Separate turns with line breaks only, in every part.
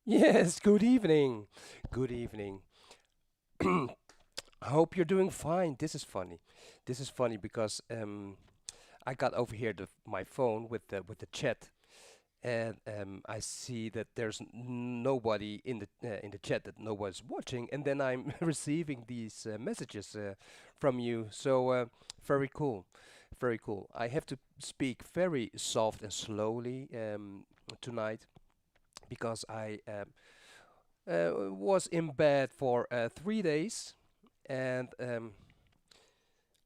Yes, good evening. Good evening. I hope you're doing fine. This is funny. This is funny because I got over here my phone with the chat, and I see that there's nobody in the chat that nobody's watching, and then I'm receiving these messages from you. So very cool, very cool. I have to speak very soft and slowly tonight because I was in bed for 3 days, and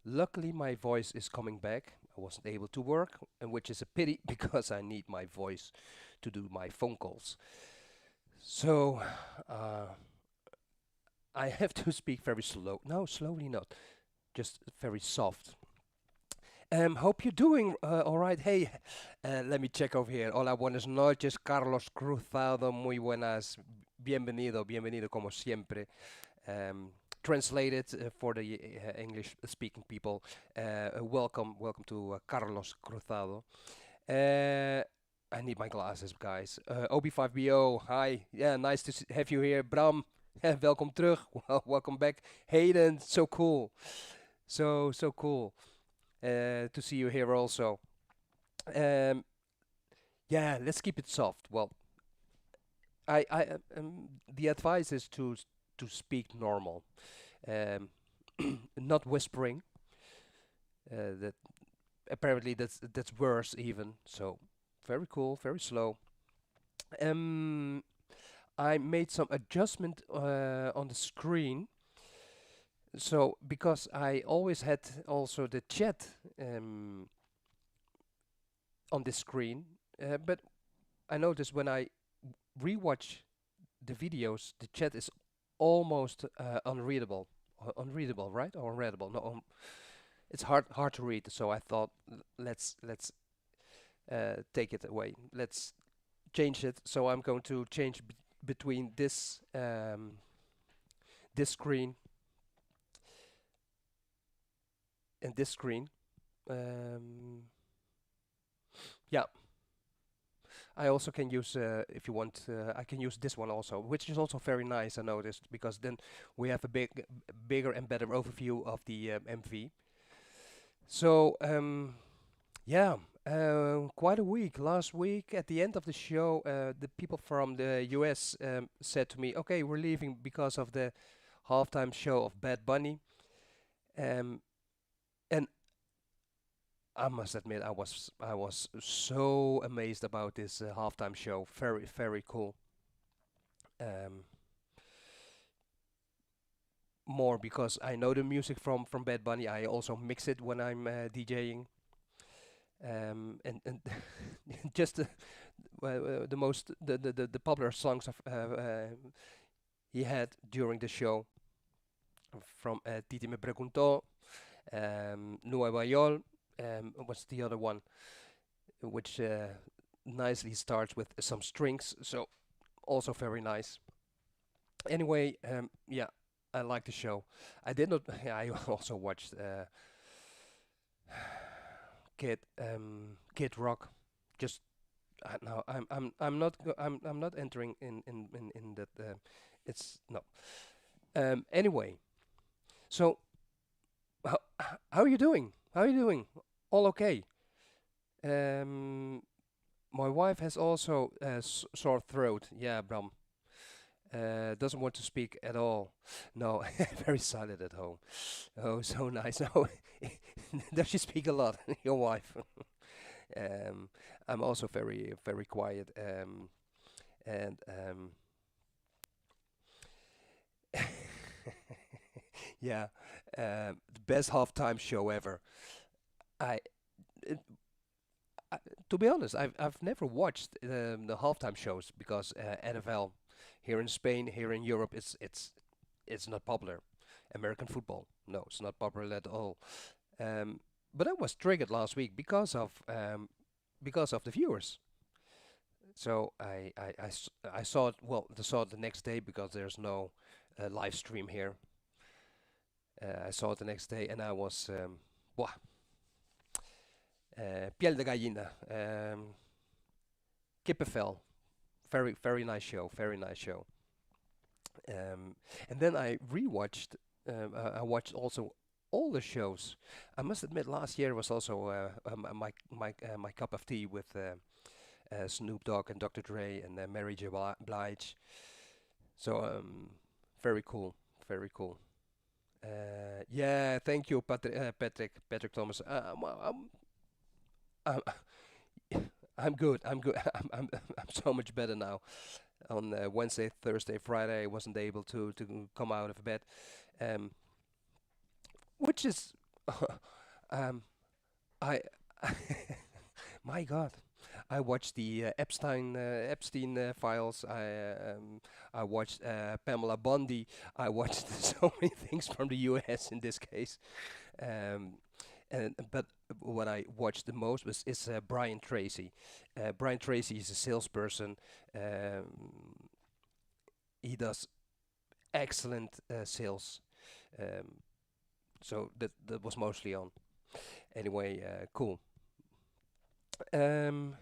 luckily my voice is coming back. I wasn't able to work, and which is a pity because I need my voice to do my phone calls. So uh, I have to speak very slow. No, slowly not, just very soft. Hope you're doing all right. Hey, let me check over here. Hola, buenas noches, Carlos Cruzado. Muy buenas. Bienvenido, bienvenido como siempre. Translated for the English-speaking people. Welcome, welcome to Carlos Cruzado. I need my glasses, guys. OB5BO, hi. Yeah, nice to have you here. Bram, welcome terug. Welcome back. Hayden, so cool. So cool to see you here also. Um, yeah, let's keep it soft. Well, the advice is to speak normal, um, not whispering. That apparently that's worse even. So very cool, very slow. Um, I made some adjustment on the screen. So because I always had also the chat on the screen, but I noticed when I rewatch the videos, the chat is almost unreadable. Unreadable, right? Or unreadable? No, it's hard to read. So I thought let's take it away. Let's change it. So I'm going to change between this screen and this screen. Um, yeah, I also can use, if you want, I can use this one also, which is also very nice, I noticed, because then we have a bigger and better overview of the MV. So, yeah, quite a week. Last week, at the end of the show, the people from the US said to me, okay, we're leaving because of the halftime show of Bad Bunny. Um, and I must admit, I was so amazed about this halftime show. Very cool. Um, More because I know the music from Bad Bunny. I also mix it when I'm DJing. And just the most the popular songs of he had during the show from Titi Me Preguntó, Nueva York. What's the other one? Which nicely starts with some strings. So also very nice. Anyway, yeah, I like the show. I did not. I also watched Kid Rock. Just no, I'm not entering in that. It's no. Anyway, so how how are you doing? How are you doing? All okay? Um, my wife has also sore throat. Yeah, Bram. Doesn't want to speak at all. No, very silent at home. Oh, so nice. Oh, does she speak a lot? Your wife? Um, I'm also very quiet. And yeah, the best halftime show ever. I, it, I to be honest, I've never watched the halftime shows because NFL here in Spain, here in Europe, it's not popular. American football, no, it's not popular at all. Um, but I was triggered last week because of the viewers. So I saw it. Well, I saw it the next day because there's no live stream here. I saw it the next day, and I was wow, piel de gallina, kippenvel, very nice show, very nice show. And then I rewatched. I watched also all the shows. I must admit, last year was also my cup of tea with Snoop Dogg and Dr. Dre and Mary J. Blige. So very cool, very cool. Yeah, thank you, Patrick Thomas. I'm, I'm good. I'm good. I'm so much better now. On Wednesday, Thursday, Friday, I wasn't able to come out of bed, um, which is, um, I, my God, I watched the Epstein files. I watched Pamela Bondi. I watched so many things from the U.S. in this case. Um, and but what I watched the most was is Brian Tracy. Brian Tracy is a salesperson. Um, he does excellent sales. Um, so that was mostly on. Anyway, cool. Um,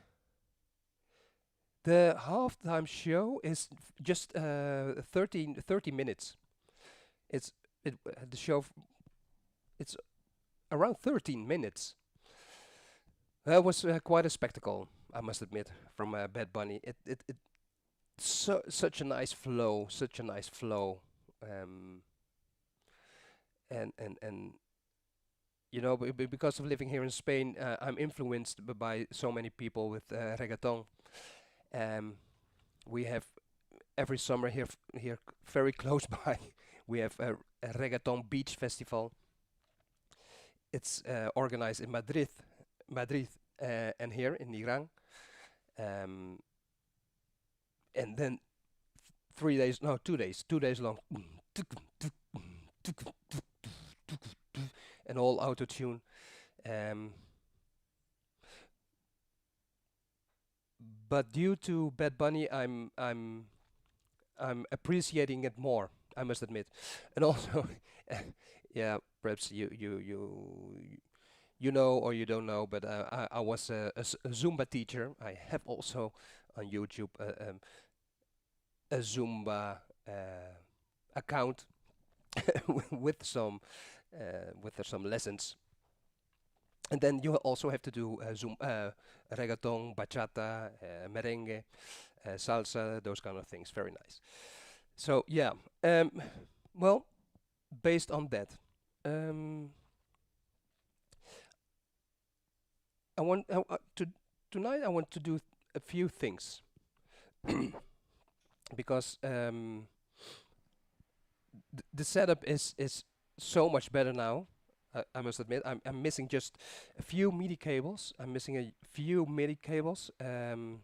the halftime show is just 30 minutes. It's the show. It's around 13 minutes. That was quite a spectacle, I must admit, from Bad Bunny. It such a nice flow, such a nice flow, um, and you know, because of living here in Spain, I'm influenced by so many people with reggaeton. Um, we have every summer here very close by, we have a reggaeton beach festival. It's organized in Madrid, and here in Iran. Um, and then 3 days, no, 2 days, 2 days long, and all auto tune. Um, but due to Bad Bunny, I'm appreciating it more. I must admit, and also, yeah, perhaps you know or you don't know, but I was a Zumba teacher. I have also on YouTube a Zumba account with some lessons. And then you also have to do reggaeton, bachata, merengue, salsa, those kind of things. Very nice. So yeah, well, based on that, um, I want to tonight. I want to do a few things because the setup is so much better now. I must admit, I'm missing just a few MIDI cables. I'm missing a few MIDI cables. Um,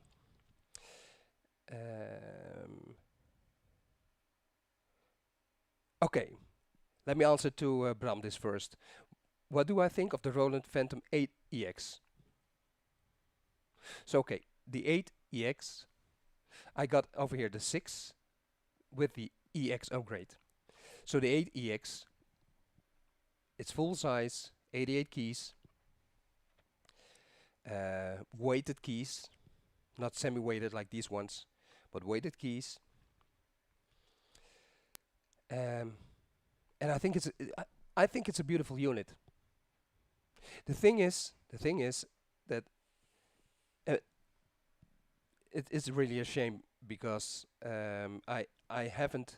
okay, let me answer to Bram this first. What do I think of the Roland Fantom 8 EX? So okay, the 8 EX, I got over here the 6 with the EX upgrade. So the 8 EX, it's full size, 88 keys, weighted keys, not semi-weighted like these ones, but weighted keys. Um, and I think it's a beautiful unit. The thing is that uh, it is really a shame because I haven't.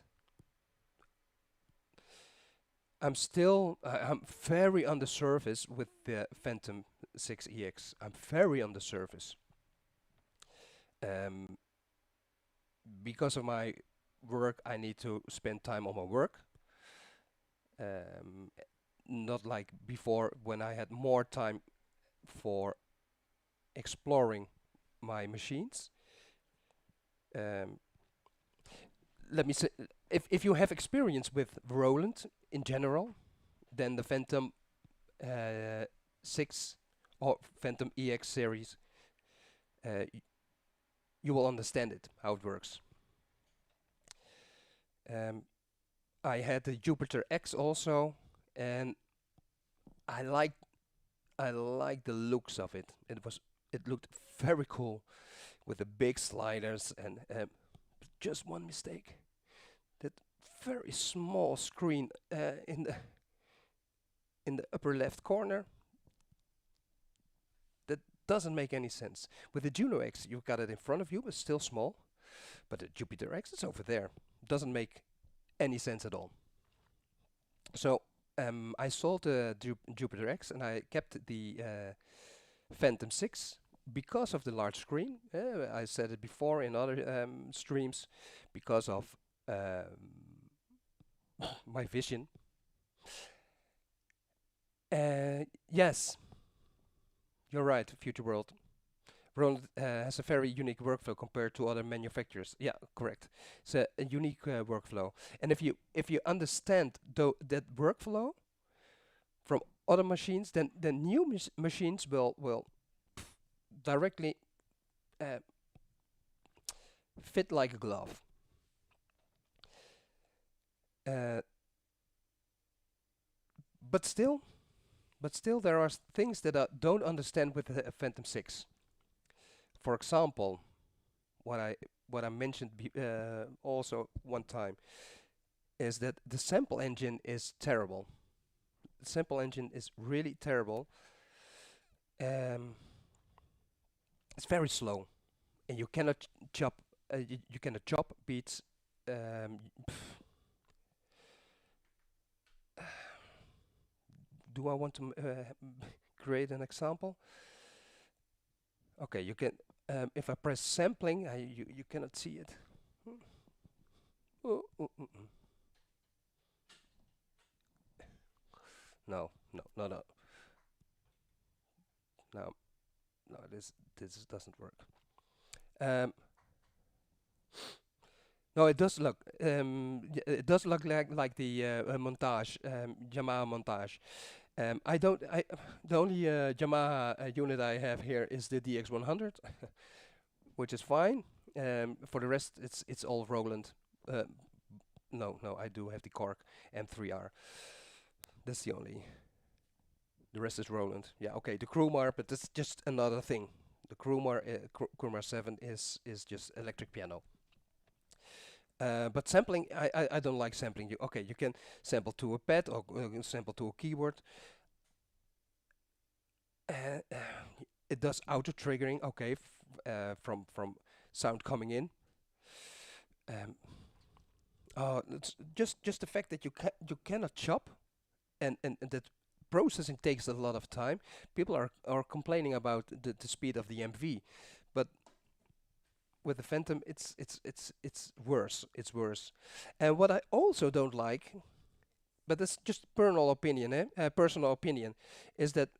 I'm very on the surface with the Phantom 6 EX. I'm very on the surface. Um, because of my work, I need to spend time on my work. Um, not like before when I had more time for exploring my machines. Um, let me say, if you have experience with Roland in general, then the Phantom 6 or Phantom EX series, y you will understand it, how it works. Um, I had the Jupiter X also, and I liked I liked the looks of it. It looked very cool with the big sliders, and just one mistake. That very small screen in the upper left corner, that doesn't make any sense. With the Juno X, you've got it in front of you, but still small. But the Jupiter X is over there. Doesn't make any sense at all. So I sold the Jupiter X, and I kept the Phantom 6 because of the large screen. I said it before in other streams, because of my vision. Yes, you're right, Future World. Roland has a very unique workflow compared to other manufacturers. Yeah, correct. It's a unique workflow, and if you understand that workflow from other machines, then new machines will directly fit like a glove. But still, there are things that I don't understand with the Phantom 6. For example, what I mentioned also one time is that the sample engine is terrible. The sample engine is really terrible. It's very slow, and you cannot chop. You cannot chop beats. Do I want to create an example? Okay, you can. If I press sampling, you cannot see it. No. This doesn't work. No, it does look. It does look like the montage, Yamaha montage. The only Yamaha unit I have here is the DX100, which is fine. For the rest, it's all Roland. No, I do have the Korg M3R. That's the only. The rest is Roland. Yeah, okay, the Crumar, but that's just another thing. The Crumar 7 is just electric piano. But sampling, I don't like sampling. You can sample to a pad or sample to a keyboard. It does auto triggering, okay, from sound coming in. It's just the fact that you cannot chop, and that processing takes a lot of time. People are complaining about the speed of the MV, but with the Phantom, it's worse. It's worse. And what I also don't like, but that's just personal opinion, is that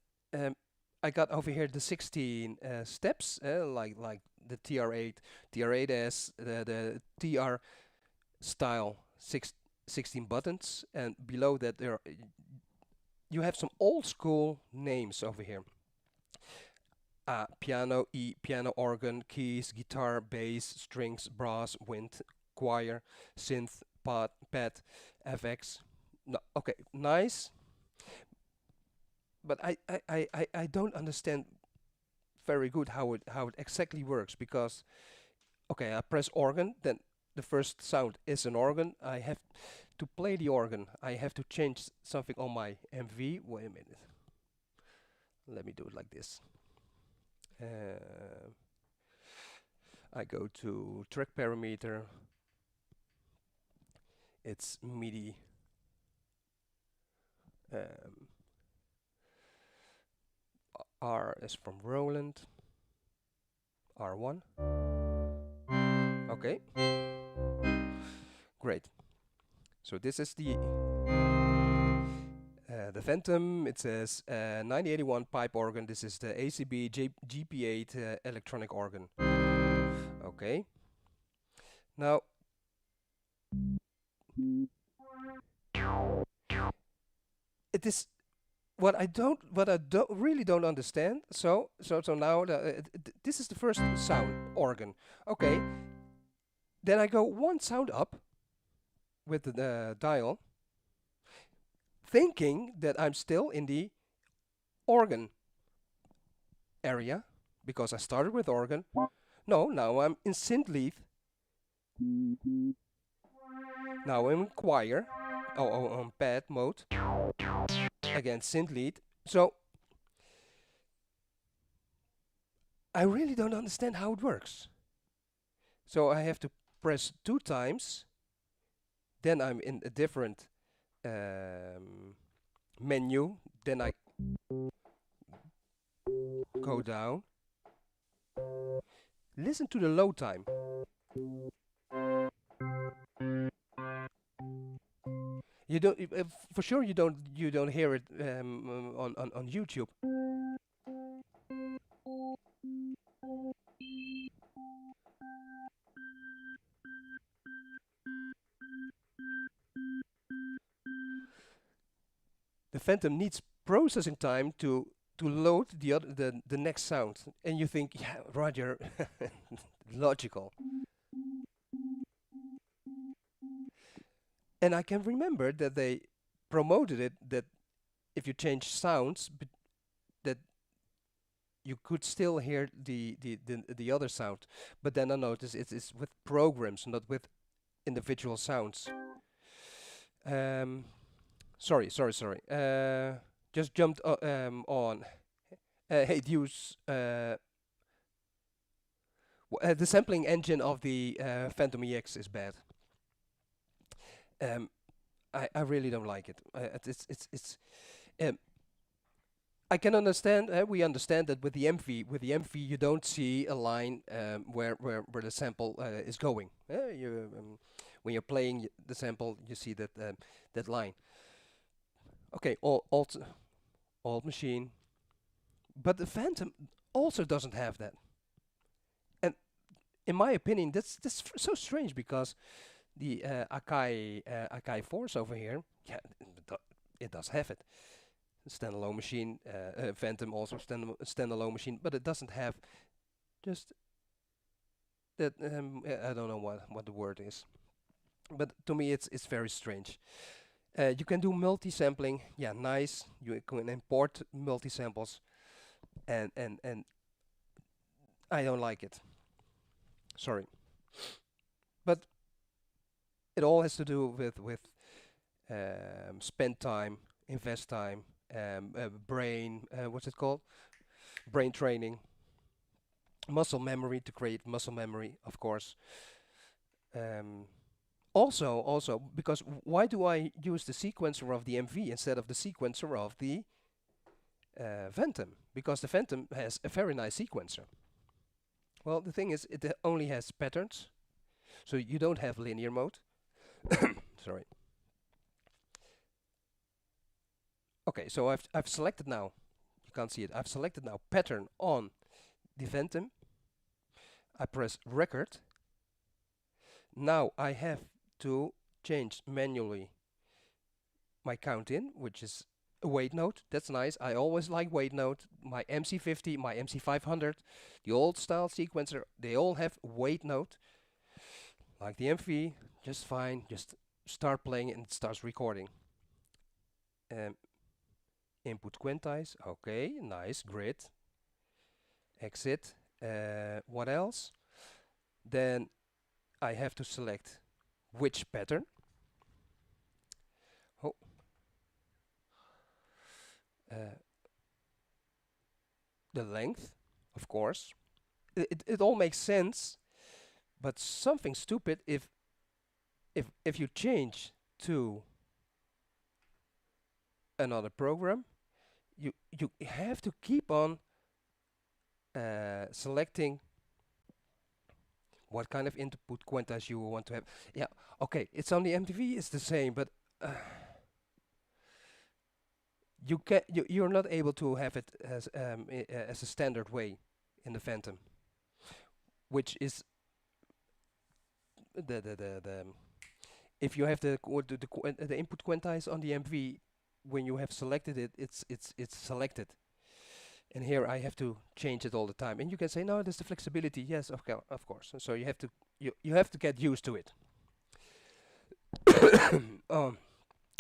I got over here the 16 steps, like the TR8, TR8S, the TR style 16 buttons, and below that you have some old school names over here. Piano, piano, organ, keys, guitar, bass, strings, brass, wind, choir, synth, pad, FX. No, okay, nice. But I don't understand very good how it exactly works, because okay, I press organ, then the first sound is an organ. I have to play the organ. I have to change something on my MV. Wait a minute. Let me do it like this. I go to track parameter. It's MIDI. R is from Roland. R1. Okay. Great. So this is the Phantom. It says 9081 pipe organ. This is the ACB JP-8000 electronic organ. Okay. Now it is what I really don't understand. So now this is the first sound organ. Okay. Then I go one sound up with the dial, thinking that I'm still in the organ area, because I started with organ. No, now I'm in synth lead. Now I'm in choir. On pad mode. Again, synth lead. So I really don't understand how it works. So I have to press 2 times. Then I'm in a different menu. Then I go down. Listen to the low time. You don't, for sure. You don't hear it on YouTube. The Phantom needs processing time to load the next sound, and you think, yeah, Roger, logical. And I can remember that they promoted it, that if you change sounds, that you could still hear the other sound. But then I noticed it's with programs, not with individual sounds. Sorry. Just jumped on. It use the sampling engine of the Phantom EX is bad. I really don't like it. It's I can understand. We understand that with the MV you don't see a line where the sample is going. When you're playing the sample, you see that line. Okay, alt machine, but the Phantom also doesn't have that. And in my opinion, that's so strange, because the Akai Force over here, yeah, it does have it. Standalone machine, Phantom also standalone machine, but it doesn't have just that. I don't know what the word is, but to me it's very strange. You can do multi-sampling, yeah, nice. You can import multi-samples, and I don't like it. Sorry, but it all has to do with spend time, invest time, brain. What's it called? Brain training, muscle memory, to create muscle memory, of course. Um, also, because why do I use the sequencer of the MV instead of the sequencer of the Phantom? Because the Phantom has a very nice sequencer. Well, the thing is, it only has patterns, so you don't have linear mode. Sorry. Okay, so I've selected now. You can't see it. I've selected now pattern on the Phantom. I press record. Now I have to change manually my count in, which is a weight note. That's nice. I always like weight note. My MC50, my MC500, the old style sequencer, they all have weight note. Like the MV, just fine. Just start playing and it starts recording. Input quantize. Okay, nice. Grid. Exit. What else? Then I have to select which pattern. Oh. The length, of course. It all makes sense, but something stupid if you change to another program, you have to keep on selecting what kind of input quantize you want to have. Yeah, okay, it's on the MTV, it's the same, but you're not able to have it as a standard way in the Phantom, which is the if you have the input quantize on the MV, when you have selected it, it's selected. And here I have to change it all the time. And you can say, no, there's the flexibility. Yes, of course. And so you have to get used to it.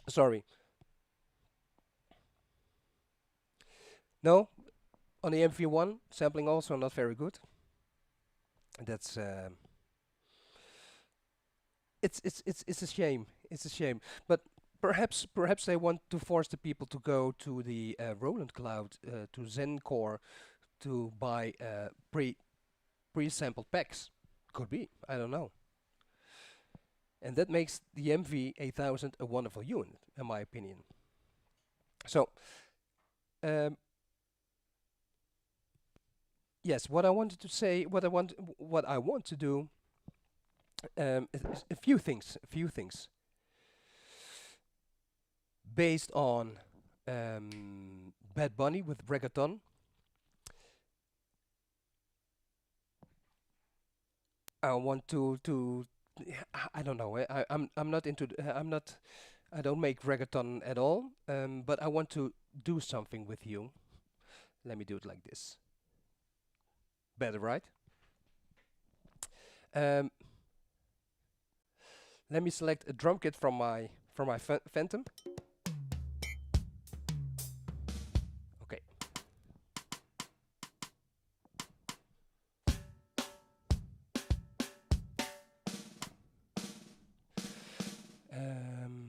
Sorry. No, on the MV1 sampling also not very good. That's it's a shame. It's a shame. But perhaps they want to force the people to go to the Roland Cloud, to Zencore, to buy pre-sampled packs. Could be. I don't know. And that makes the MV-8000 a wonderful unit, in my opinion. So, um, yes, what I wanted to say, what I want to do, is a few things, based on Bad Bunny with reggaeton. I want to I don't know. I'm not into I'm not I don't make reggaeton at all. But I want to do something with you. Let me do it like this. Better, right? Um, Let me select a drum kit from my Phantom. Okay. Um,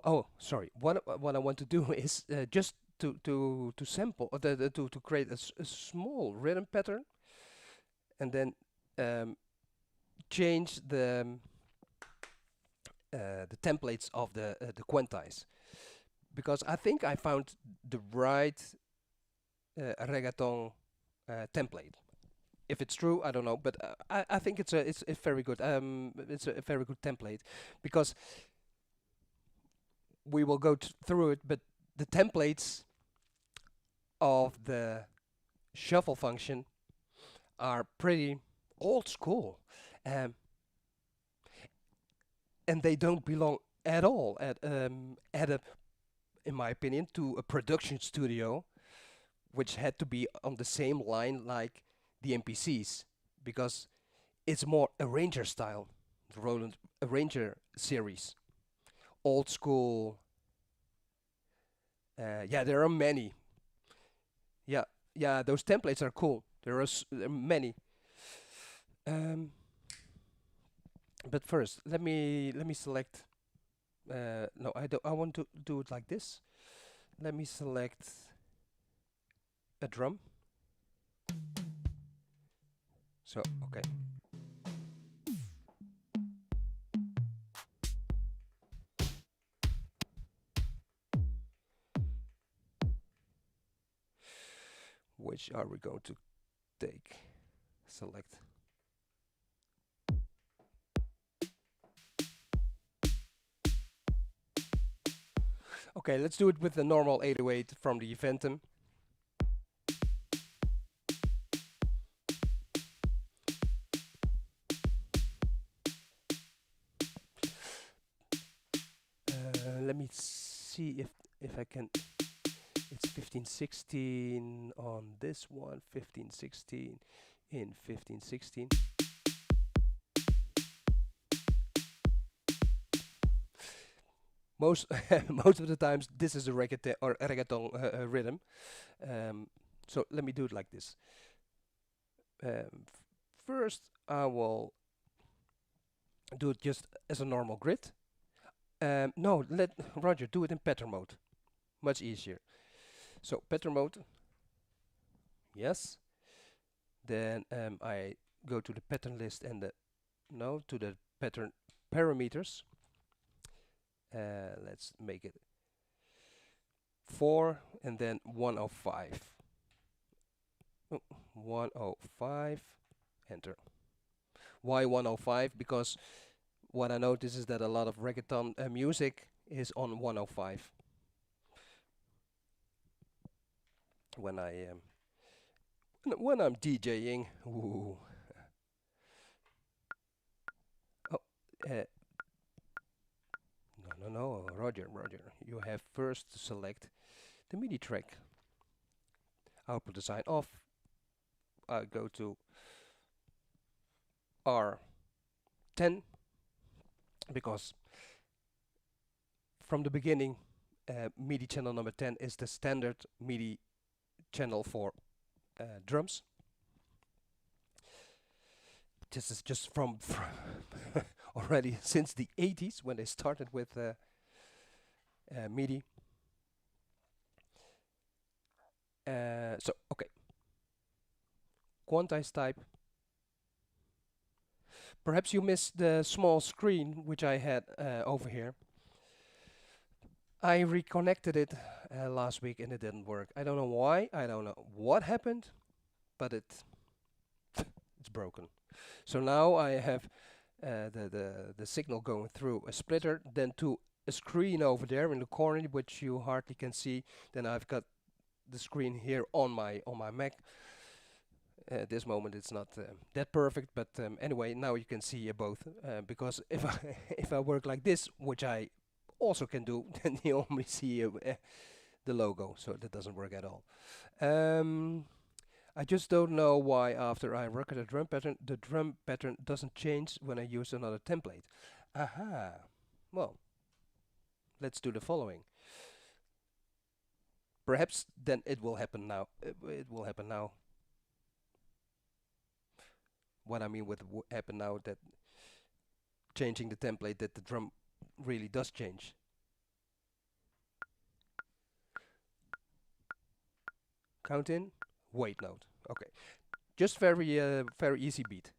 oh, sorry. What I want to do is just to sample or to create a small rhythm pattern, and then um, change the templates of the quantize, because I think I found the right reggaeton template. If it's true, I don't know, but I think it's very good. It's a very good template, because we will go through it. But the templates of the shuffle function are pretty old school, um, and they don't belong at all at a, in my opinion, to a production studio, which had to be on the same line like the MPCs, because it's more arranger style, the Roland arranger series, old school. Yeah, there are many. Yeah, yeah, those templates are cool. There are many. Um, but first, let me select. No, I don't. I want to do it like this. Let me select a drum. So okay. Which are we going to take? Select. Okay, let's do it with the normal 808 from the Phantom. Let me see if I can. It's 1516 on this one, 1516 in 1516. Most most of the times this is a reggaeton rhythm. Um, so let me do it like this. First, I will do it just as a normal grid. No, let Roger do it in pattern mode. Much easier. So pattern mode, yes. Then I go to the pattern list and to the pattern parameters. Let's make it 4 and then 105. 105, enter. Why 105? Because what I notice is that a lot of reggaeton music is on 105. When when I'm DJing. Ooh. Oh, no, Roger. You have first to select the MIDI track. Output design off. I go to R10. because from the beginning, MIDI channel number 10 is the standard MIDI channel for drums. This is just from already since the 80s when they started with MIDI. So, okay. Quantize type. Perhaps you missed the small screen which I had over here. I reconnected it last week and it didn't work. I don't know why. I don't know what happened, but it's broken. So now I have the signal going through a splitter, then to a screen over there in the corner, which you hardly can see. Then I've got the screen here on my Mac. At this moment it's not that perfect, but anyway, now you can see both. Because if I if I work like this, which I also can do, then you only see the logo, so that doesn't work at all. I just don't know why after I record a drum pattern, the drum pattern doesn't change when I use another template. Aha. Well, let's do the following. Perhaps then it will happen now. It will happen now. What I mean with happen now, that changing the template, that the drum really does change. Count in, wait note. Okay, just very easy beat.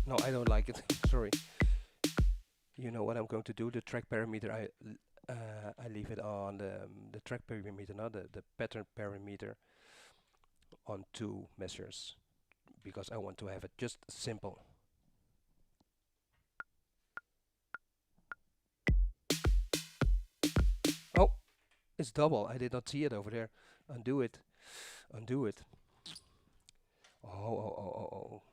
No, I don't like it. Sorry. You know what I'm going to do? The track parameter, I leave it on the track parameter, not the pattern parameter, on 2 measures, because I want to have it just simple. Oh, it's double. I did not see it over there. Undo it. Undo it. Oh.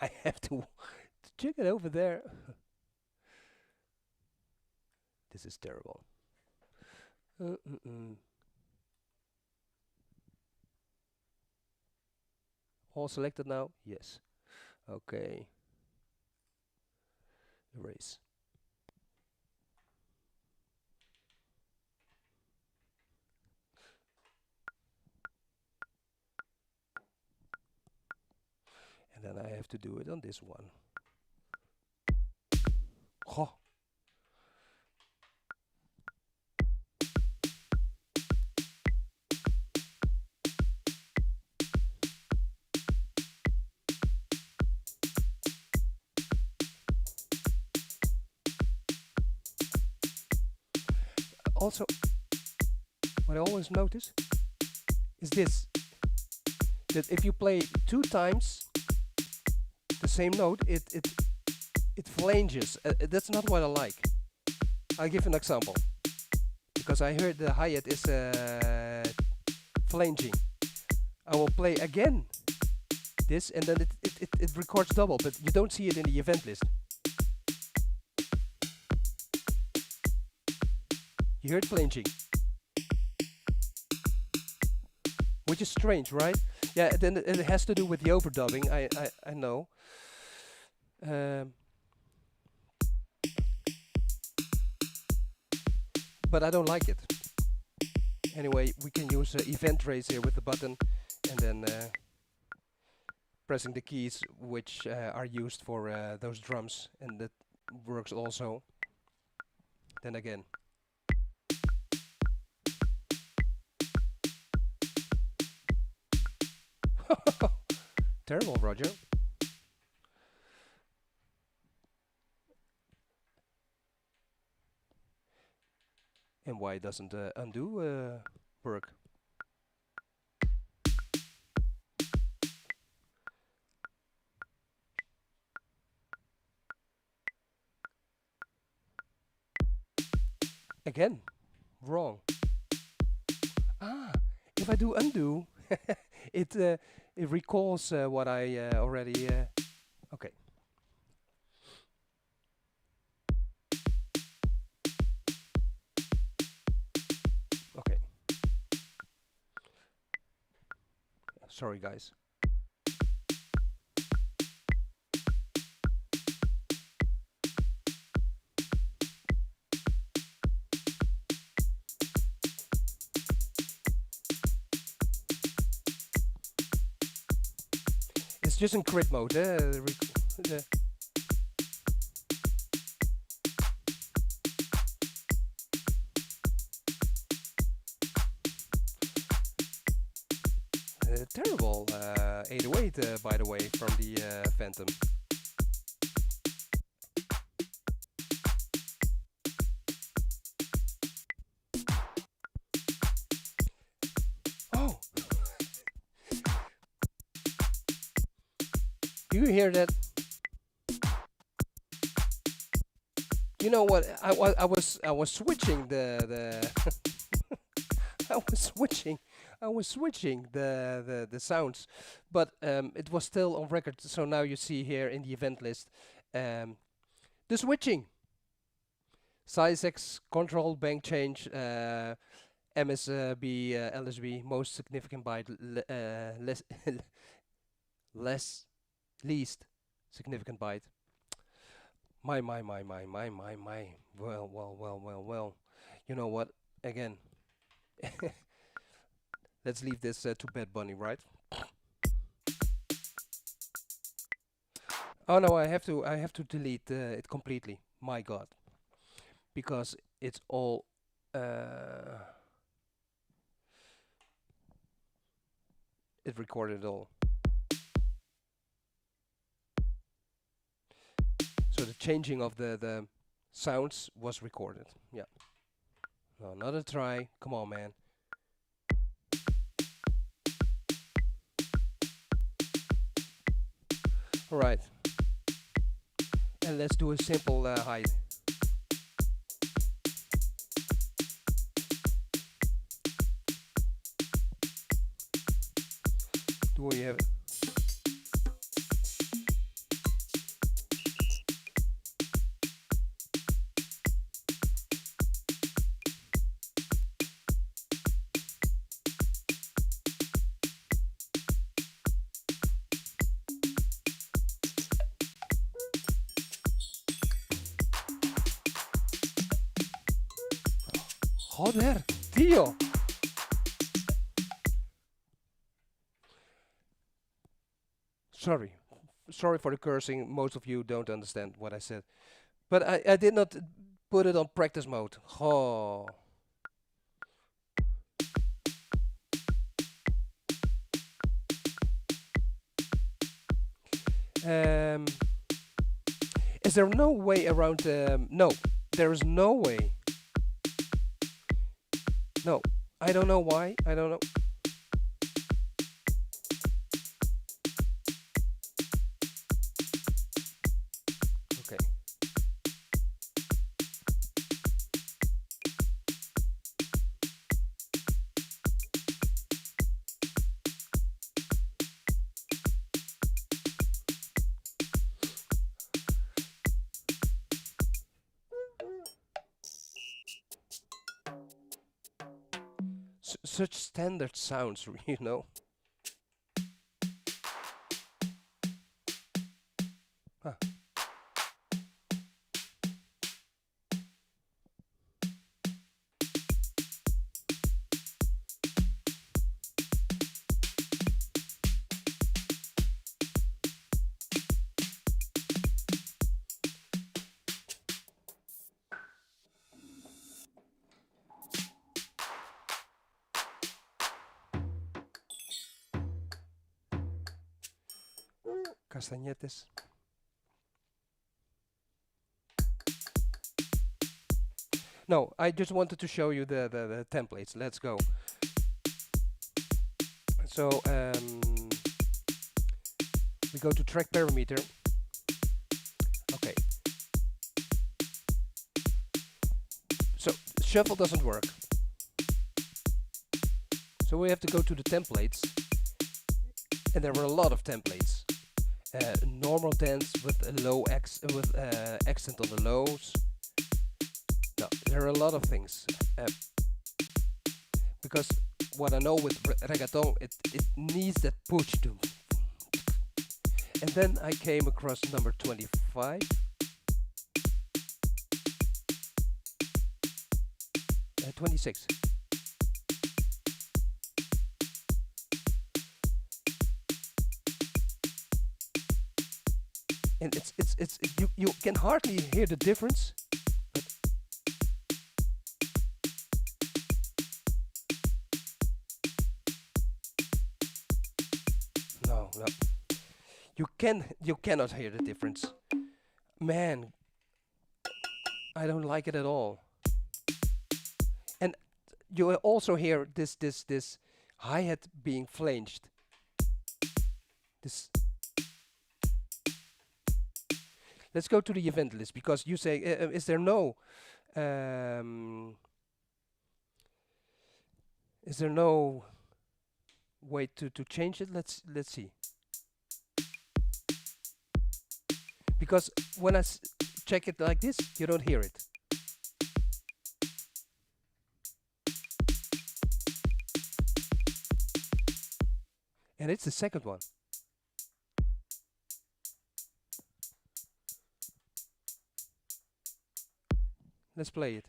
I have to check it over there. This is terrible. All selected now? Yes. Okay. Erase. And then I have to do it on this one. Oh. Also, what I always notice is this, that if you play 2 times the same note, it flanges. That's not what I like. I'll give an example, because I heard the hi-hat is flanging. I will play again this, and then it records double, but you don't see it in the event list. You heard flanging, which is strange, right? Yeah, then it has to do with the overdubbing. I know. But I don't like it. Anyway, we can use event trace here with the button, and then pressing the keys which are used for those drums, and that works also. Then again. Terrible, Roger. And why doesn't undo work? Again, wrong. Ah, if I do undo, it recalls what I already. Okay. Okay. Sorry, guys. It's just in crit mode. Terrible 808, by the way, from the Fantom. Oh! Do you hear that? You know what? I was switching the I was switching the sounds, but it was still on record. So now you see here in the event list the switching. Size X, control, bank change, MSB, LSB, most significant byte, least significant byte. My. Well. You know what? Again. Let's leave this to Bad Bunny, right? Oh no, I have to delete it completely. My God, because it's all. It recorded it all. So the changing of the sounds was recorded. Yeah. No, another try. Come on, man. All right. And let's do a simple hide. Do we have it? Joder, tío. Sorry for the cursing. Most of you don't understand what I said. But I did not put it on practice mode. Oh. Is there no way around? No, there is no way. No, I don't know why. I don't know. Okay. Such standard sounds, you know. Huh. Castañetes. No, I just wanted to show you the templates. Let's go. So we go to track parameter. Okay. So shuffle doesn't work. So So we have to go to the templates, and there were a lot of templates. Normal dance with a low accent on the lows. No, there are a lot of things. Because what I know with reggaeton, it needs that push to. And then I came across number 25. 26. And you can hardly hear the difference. But no. You cannot hear the difference. Man, I don't like it at all. And you also hear this hi-hat being flanged. This. Let's go to the event list, because you say, is there no way to change it? Let's see. Because when I check it like this, you don't hear it. And it's the second one. Let's play it.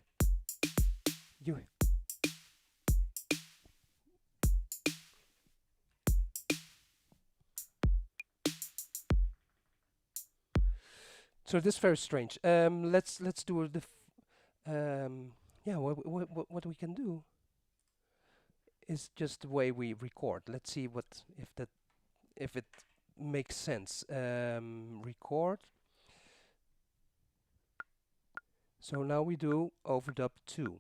So this is very strange. Let's do the. Yeah, what we can do is just the way we record. Let's see if it makes sense. Record. So now we do overdub 2.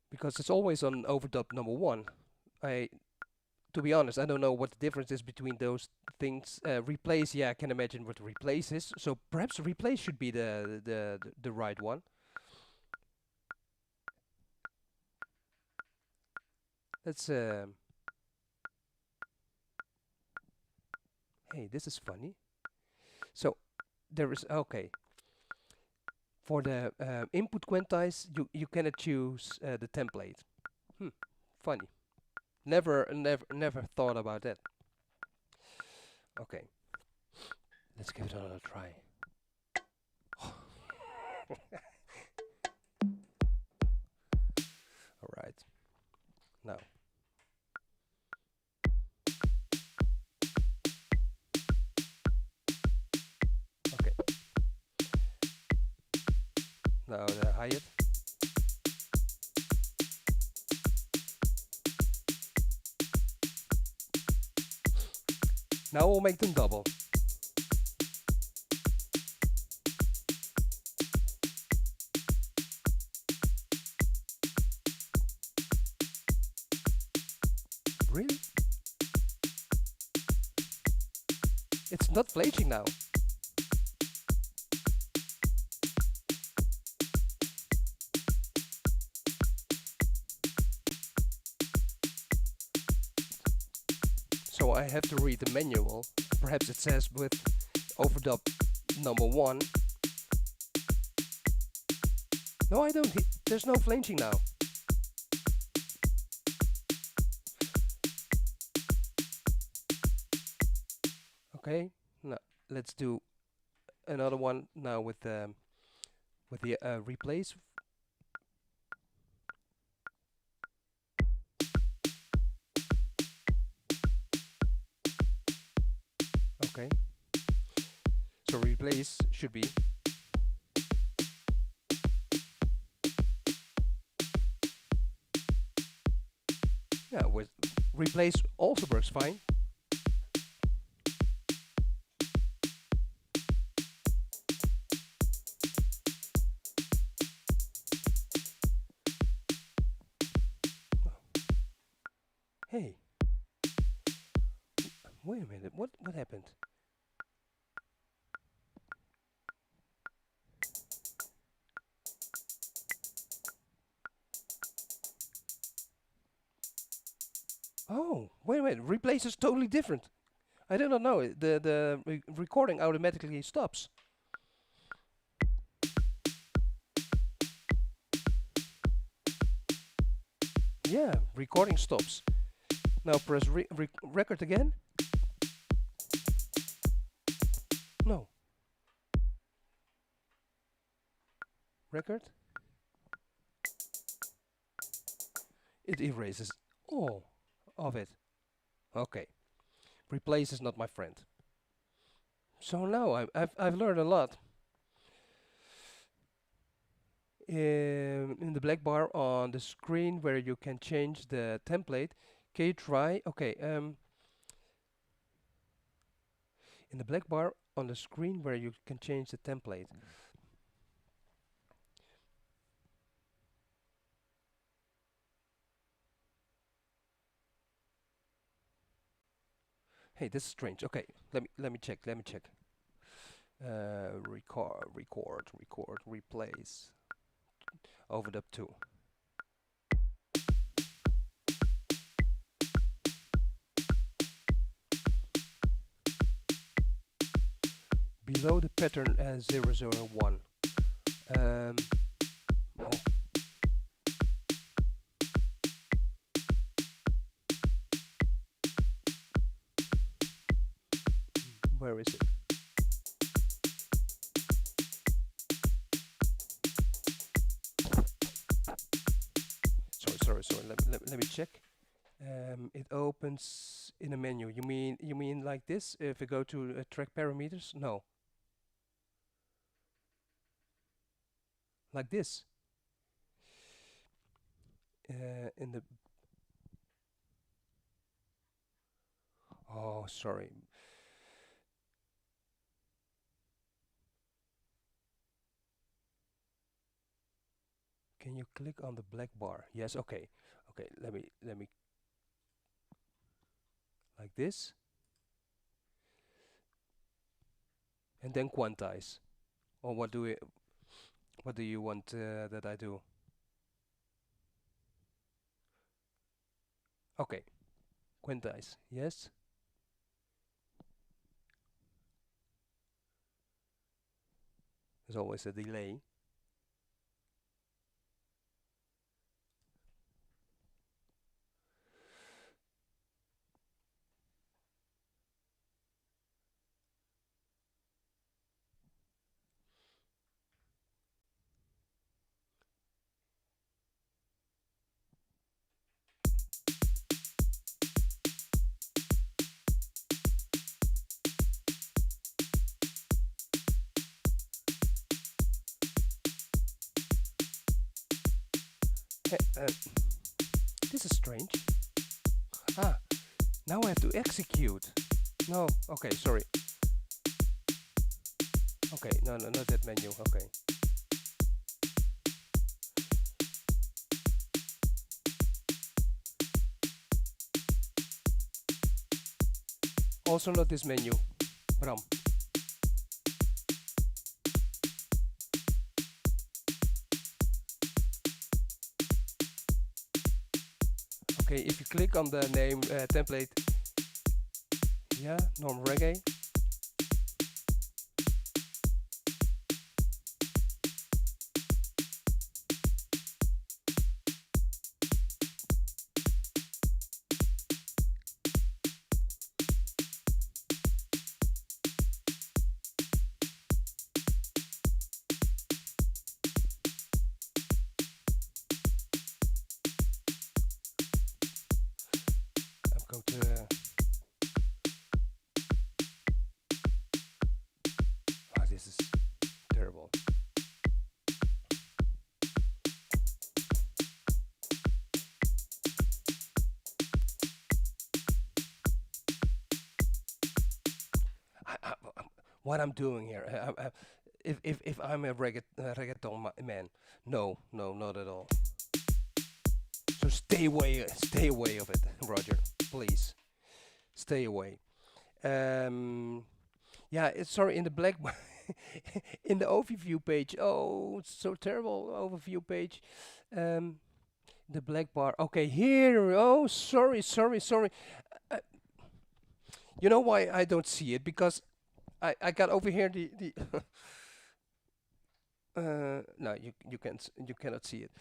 Because it's always on overdub number 1. To be honest, I don't know what the difference is between those things. Replace, yeah, I can imagine what replace is. So perhaps replace should be the right one. Let's hey, this is funny. So there is, okay. For the input quantize, you cannot choose the template. Funny. Never thought about that. Okay. Let's give it another try. All right. Now. Okay. Now the hi-hat. Now we'll make them double. Really? It's not flashing now. So I have to read the manual. Perhaps it says with overdub number 1. No, I don't. There's no flanging now. Okay, now let's do another one now with the replace. Okay, so replace should be. Yeah, with replace also works fine. Hey, wait a minute, what happened? Oh, wait a minute. Replace is totally different. I do not know. The recording automatically stops. Yeah, recording stops. Now press record again. No. Record. It erases all of it. Okay. Replace is not my friend. So now I've learned a lot. In the black bar on the screen where you can change the template, can you try? Okay. In the black bar on the screen where you can change the template. Hey, this is strange. Okay, let me check. Record, replace. Overdub 2. Below the pattern 001. Oh. Where is it? Sorry. Let me check. It opens in a menu. You mean like this? If we go to track parameters? No. Like this. In the. Oh, sorry. Can you click on the black bar? Yes. Okay. Okay. Let me like this. And then quantize. Or what do you want that I do? Okay, quantize, yes. There's always a delay. This is strange. Ah, now I have to execute. No, okay, sorry. Okay, no, not that menu, okay. Also not this menu, Bram. Okay, if you click on the name template, yeah, normal reggae. Go to oh, this is terrible. What I'm doing here? If I'm a reggaeton man, no, not at all. So stay away of it, Roger. Please, stay away. Yeah, sorry. In the black, in the overview page. Oh, it's so terrible overview page. The black bar. Okay, here. Oh, sorry, sorry, sorry. Uh, you know why I don't see it? Because I got over here the no, you cannot see it.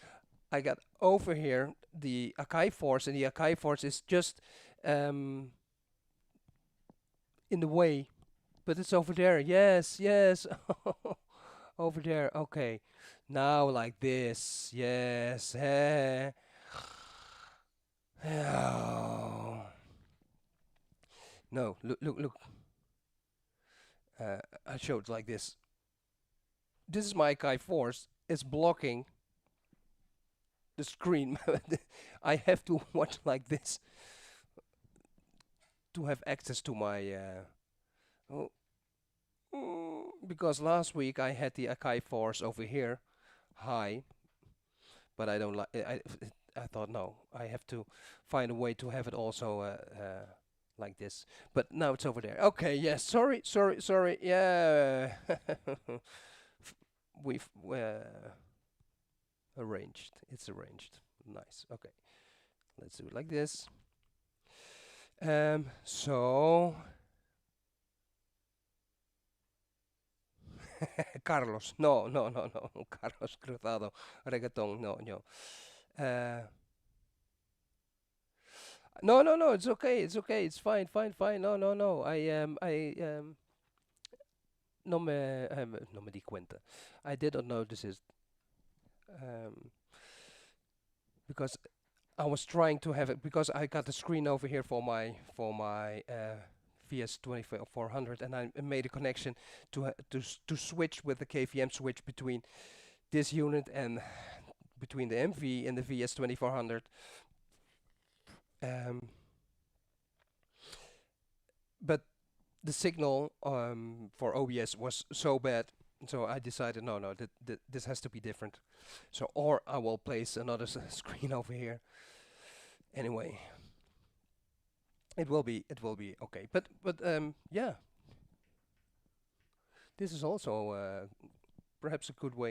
I got over here the Akai force, and the Akai force is just um in the way, but it's over there. Yes, yes. Over there. Okay. Now like this. Yes. Oh. No, look, look, look. I showed like this. This is my Kai Force. It's blocking the screen. I have to watch like this to have access to my. Oh, because last week I had the Akai Force over here high, but I don't like. I thought no, I have to find a way to have it also like this. But now it's over there. Okay, yes. Sorry, sorry, sorry. Yeah, we've arranged. It's arranged. Nice. Okay, let's do it like this. So Carlos, no, no, no, no. Carlos Cruzado, reggaeton, no, no. Uh, no, no, no. It's okay. It's okay. It's fine, fine, fine. No, no, no. No me di cuenta. I did not notice it um, because I was trying to have it because I got the screen over here for my VS-2400, and I made a connection to switch with the KVM switch between this unit and between the MV and the VS-2400. But the signal for OBS was so bad, so I decided no, no, this has to be different. So or I will place another screen over here. Anyway, it will be okay. But yeah, this is also perhaps a good way.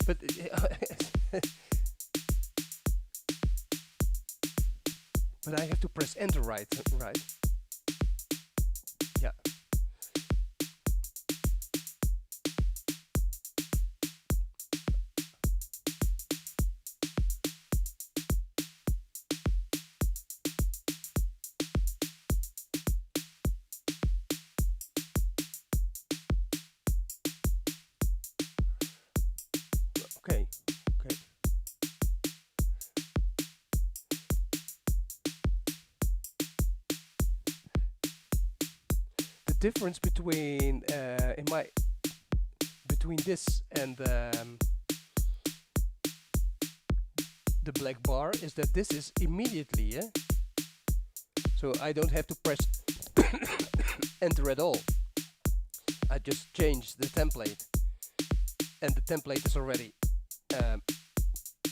But but I have to press enter, right? Right. Yeah. Okay. Okay. The difference between between this and the black bar is that this is immediately, yeah? So I don't have to press enter at all. I just change the template, and the template is already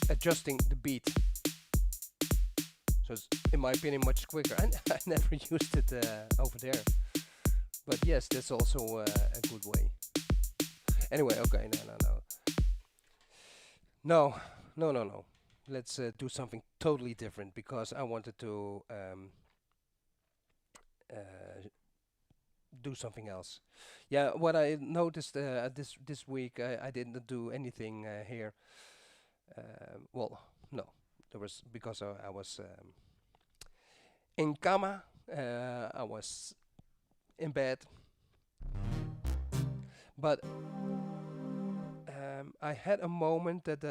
adjusting the beat. So it's, in my opinion, much quicker. I never used it over there. But yes, that's also a good way. Anyway, okay, no. Let's do something totally different because I wanted to do something else. Yeah, what I noticed this week, I didn't do anything here. Well, no, there was because I was in cama. I was in bed, but I had a moment that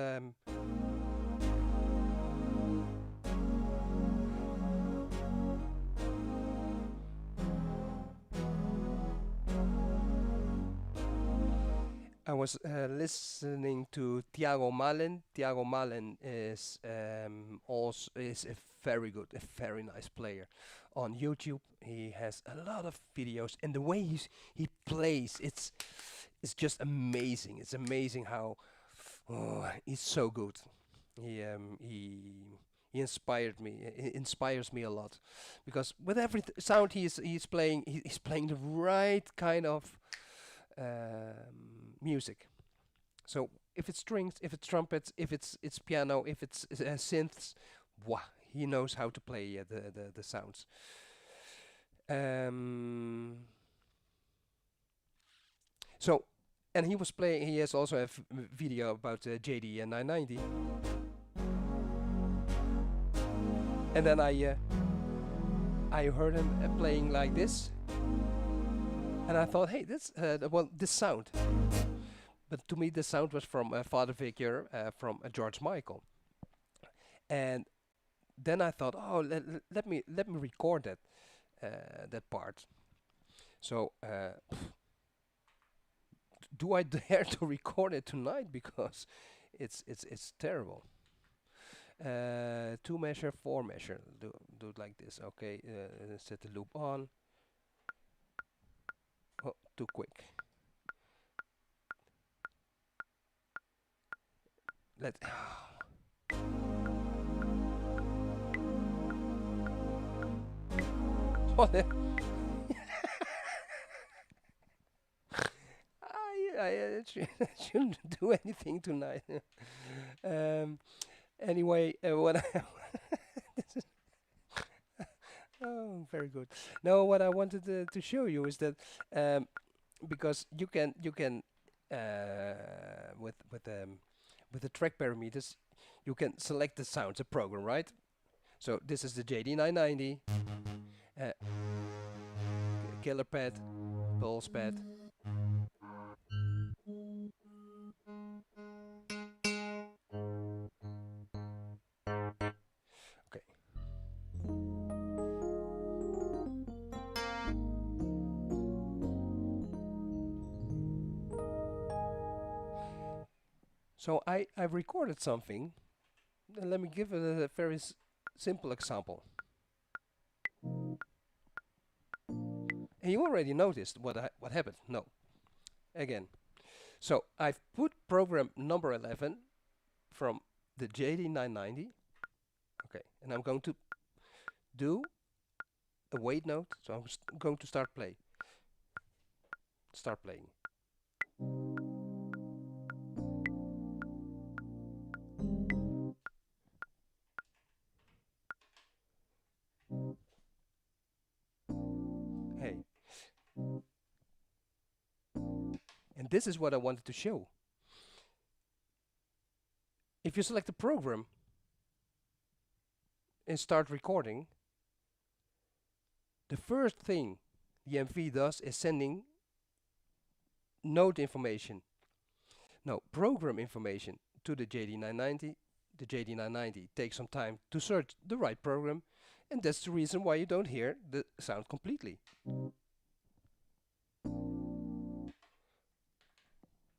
I was listening to Tiago Malen. Tiago Malen is also is a very good, a very nice player on YouTube. He has a lot of videos, and the way he plays, it's just amazing. It's amazing how he's so good. He inspired me. He inspires me a lot because with every sound he's playing, he's playing the right kind of music. So if it's strings, if it's trumpets, if it's piano, if it's synths, wow, he knows how to play the sounds. So, and he was playing. He has also a video about JD and 990. And then I heard him playing like this, and I thought, hey, this this sound. But to me, the sound was from a father figure from George Michael. And then I thought, oh, let me record that that part. So do I dare to record it tonight, because it's terrible. 2 measure, 4 measure. Do it like this. Okay, set the loop on. Oh, too quick. Let. What the? I shouldn't do anything tonight. Anyway, what I this is oh, very good. No, what I wanted to show you is that because you can with the track parameters, you can select the sounds, a program, right? So this is the JD990, killer pad, pulse pad. Okay. So I've recorded something. Let me give it a very simple example. And you already noticed what happened. No. Again. So I've put program number 11 from the JD990. Okay, and I'm going to do a wait note. So I'm going to start playing. Hey. And this is what I wanted to show. If you select the program and start recording, the first thing the MV does is sending note information. No, program information to the JD990. The JD990 takes some time to search the right program, and that's the reason why you don't hear the sound completely.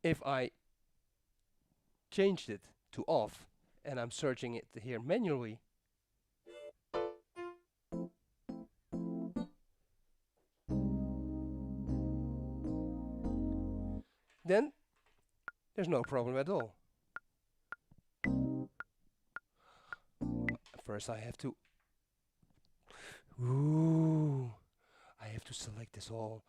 If I changed it to off and I'm searching it here manually, then there's no problem at all. First I have to I have to select this all,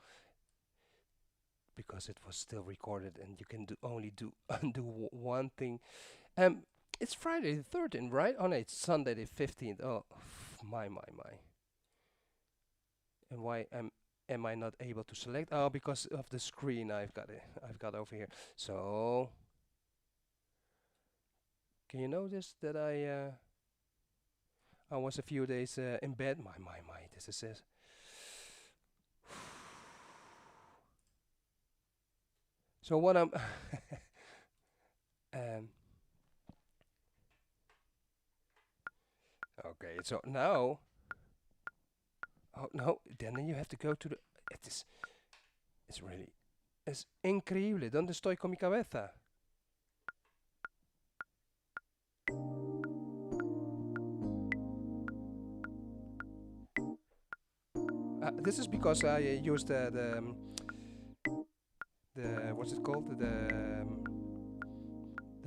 because it was still recorded and you can only undo one thing. It's Friday the 13th, right? Oh no, it's Sunday the 15th. Oh, my. And why am I not able to select? Oh, because of the screen I've got over here. So can you notice that I was a few days in bed? My, this is it. So what I'm okay, so now oh no, then you have to go to the it's really es increíble. ¿Dónde estoy con mi cabeza? This is because I used the what's it called, the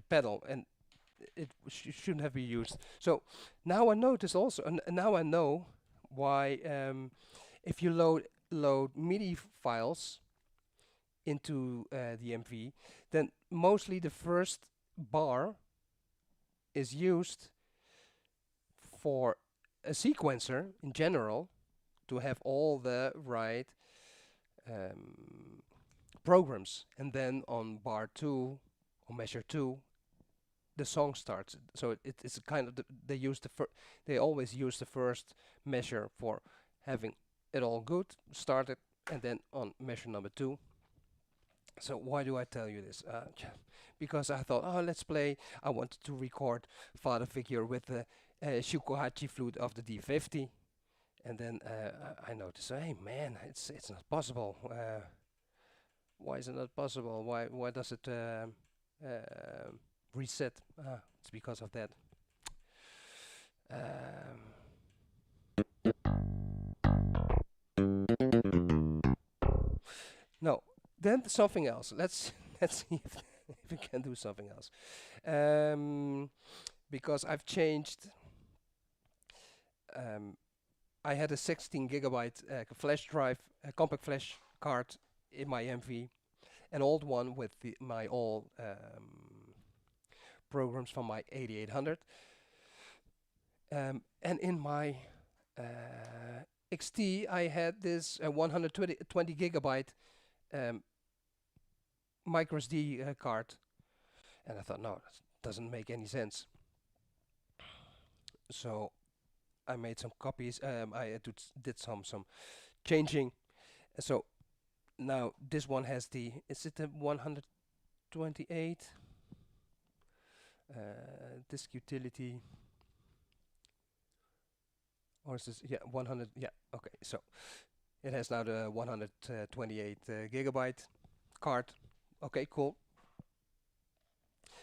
pedal, and it shouldn't have been used. So now I notice also, and now I know why if you load MIDI files into the MV, then mostly the first bar is used for a sequencer in general to have all the right programs, and then on bar 2 or measure 2 the song starts. So it's a kind of they always use the first measure for having it all good started, and then on measure number 2. So why do I tell you this? Because I thought, oh, let's play. I wanted to record Father Figure with the Shukuhachi flute of the D50, and then I noticed, hey man, it's not possible. Why is it not possible? Why does it reset? It's because of that. No, then something else. Let's see if we can do something else. Because I've changed. I had a 16 gigabyte flash drive, a compact flash card in my MV, an old one with my all programs from my 8800. And in my XT, I had this 120 gigabyte micro SD card, and I thought, no, that doesn't make any sense. So I made some copies. I did some changing. So now this one has the, is it the 128 disk utility, or is this, yeah, 100, yeah, okay. So it has now the 128 gigabyte card. Okay, cool.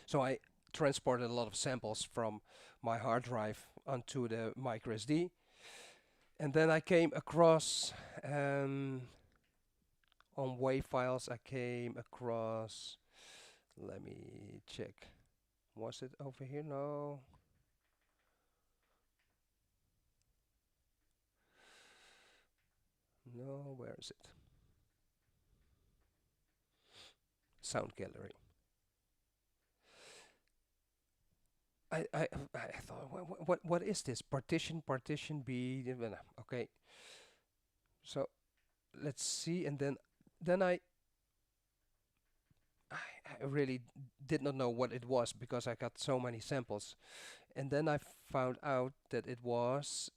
So I transported a lot of samples from my hard drive onto the micro SD, and then I came across on WAV files. I came across, let me check, was it over here? No. No, where is it? Sound gallery. I thought, what is this? Partition B. Okay. So let's see, and then I really did not know what it was because I got so many samples, and then I found out that it was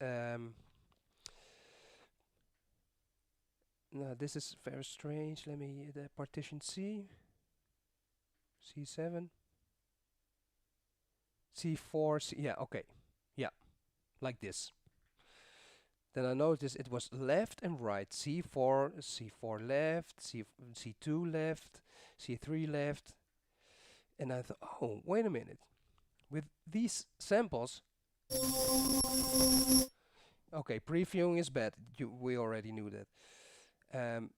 no, this is very strange. Let me the partition C7 C4 yeah, okay, yeah, like this. Then I noticed it was left and right, C4 left, C2 left, C3 left, and I thought, oh, wait a minute, with these samples, okay, previewing is bad, we already knew that.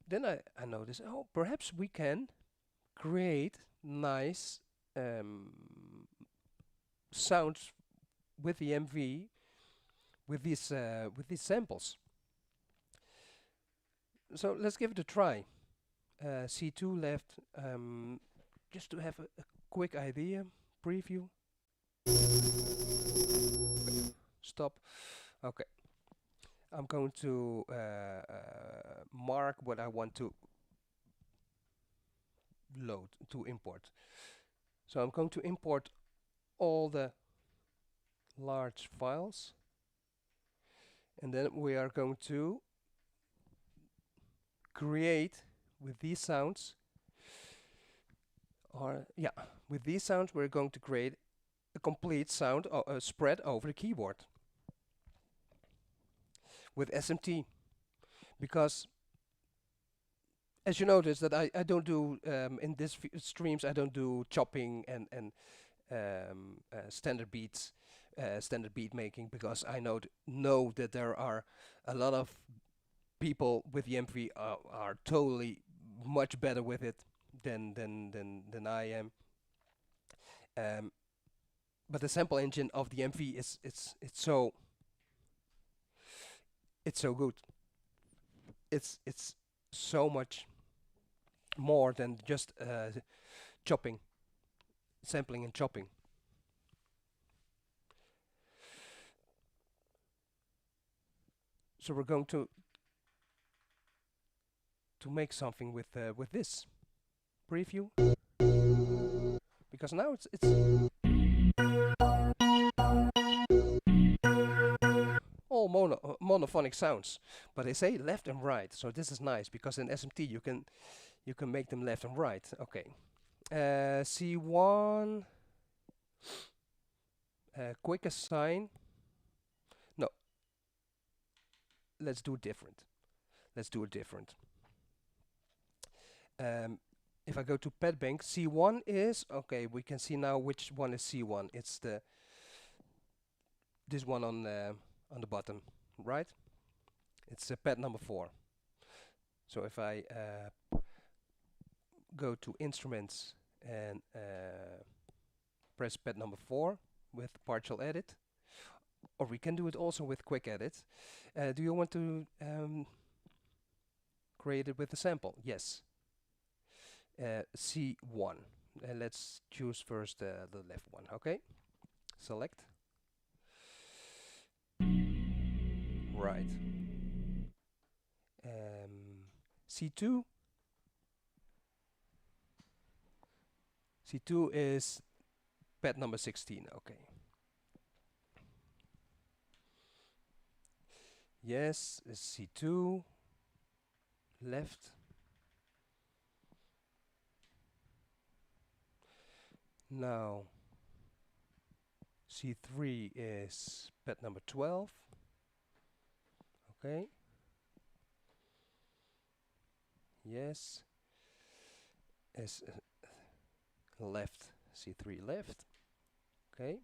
Then I noticed, oh, perhaps we can create nice sounds with the MV with these samples. So let's give it a try. C2 left, just to have a quick idea. Preview. Okay. Stop. Okay. I'm going to mark what I want to load, to import. So I'm going to import all the large files, and then we are going to create with these sounds, or yeah, with these sounds we're going to create a complete sound spread over the keyboard with SMT, because as you notice that I don't do in this streams, I don't do chopping and standard beats, standard beat making, because I know that there are a lot of people with the MV are totally much better with it than I am. But the sample engine of the MV it's so good. It's so much more than just chopping. sampling and chopping. So we're going to make something with this preview, because now it's all monophonic sounds, but they say left and right, so this is nice because in SMT you can make them left and right. Okay, C1, quick assign. No, let's do it different. If I go to pad bank, C1 is okay. We can see now which one is C1. It's this one on the bottom, right? It's pad number 4. So if I go to instruments and press pad number 4 with partial edit, or we can do it also with quick edit. Do you want to create it with a sample? Yes. C1. Let's choose first the left one. Okay. Select. Right. C2. C2 is pad number 16. Okay. Yes, C2. Left. Now C3 is pad number 12. Okay. Yes. S left, C3 left. Okay.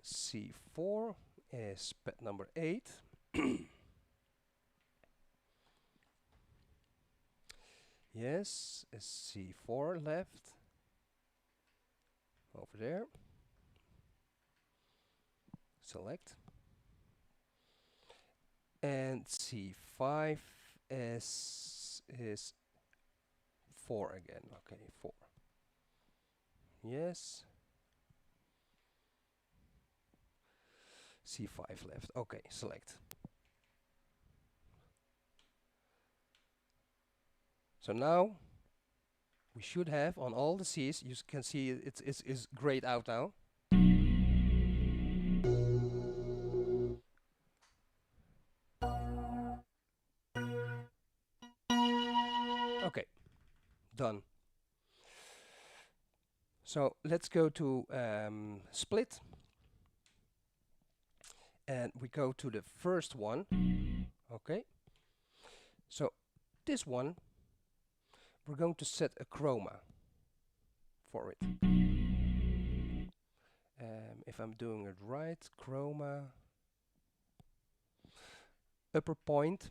C4 is pad number 8. Yes, C4 left. Over there. Select. And C5 is 4 again. Okay, 4. Yes. C5 left. Okay, select. So now we should have on all the C's, you can see it's grayed out now. Okay, done. So let's go to split, and we go to the first one. Okay, so this one we're going to set a chroma for it. If I'm doing it right, chroma upper point,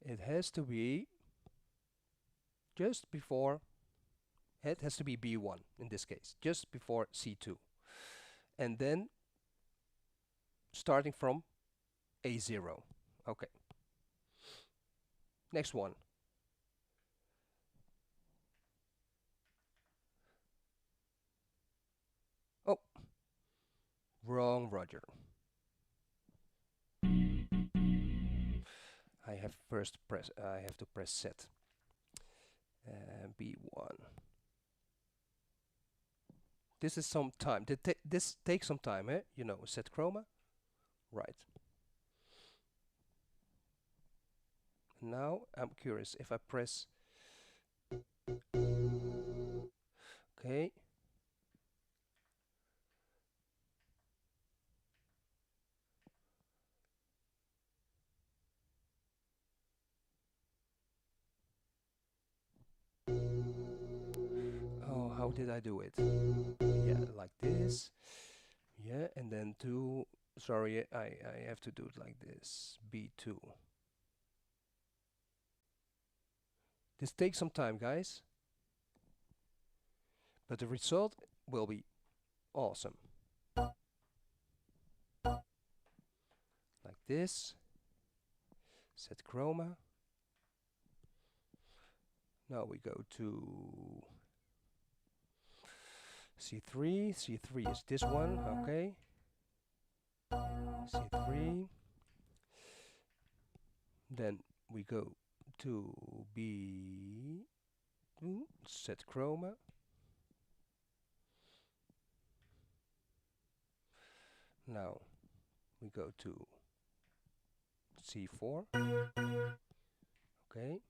it has to be just before, it has to be B1 in this case, just before C2, and then starting from A0. Okay, next one. Oh, wrong Roger. I have to press set. B1. This is some time. This takes some time, eh? You know, set chroma. Right. Now I'm curious if I press. Okay. Oh, how did I do it? Yeah, like this. Yeah, and then sorry, I have to do it like this. B2. This takes some time, guys. But the result will be awesome. Like this. Set chroma. Now we go to C3. C3 is this one, okay. C3. Then we go to B, set chroma. Now we go to C4, okay,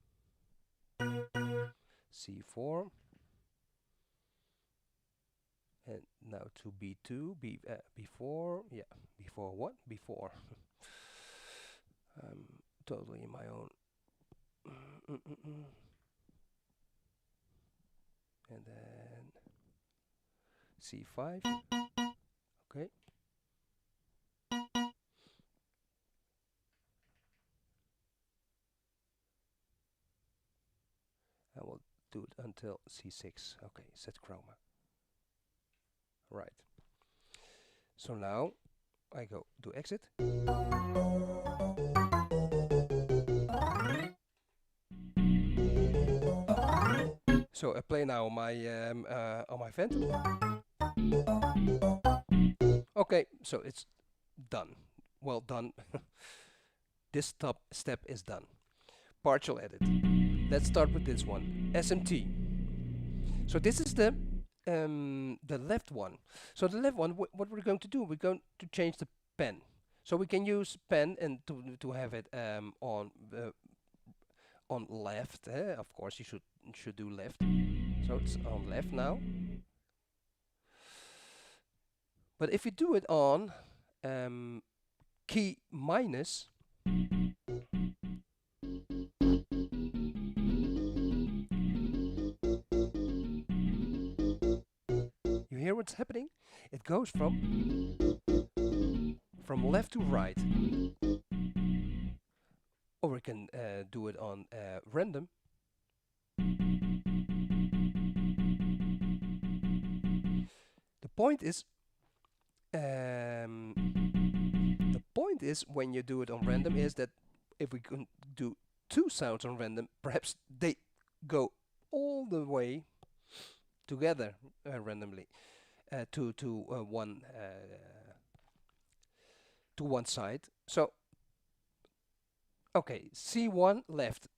C4, and now to B2, B4, yeah, B4 what? B4. I'm totally in my own. And then C5, okay. I will do it until C6. Okay, set chroma. Right. So now I go to exit. So I play now on my Fantom. Okay, so it's done. Well done. This step is done. Partial edit. Let's start with this one, SMT. So this is the left one. So the left one, what we're going to do, we're going to change the pen. So we can use pen and to have it on left. Of course, you should do left. So it's on left now. But if you do it on key minus, you hear what's happening? It goes from left to right. Or we can do it on random. The point is when you do it on random is that if we can do two sounds on random, perhaps they go all the way together randomly to one side. So okay, C1 left.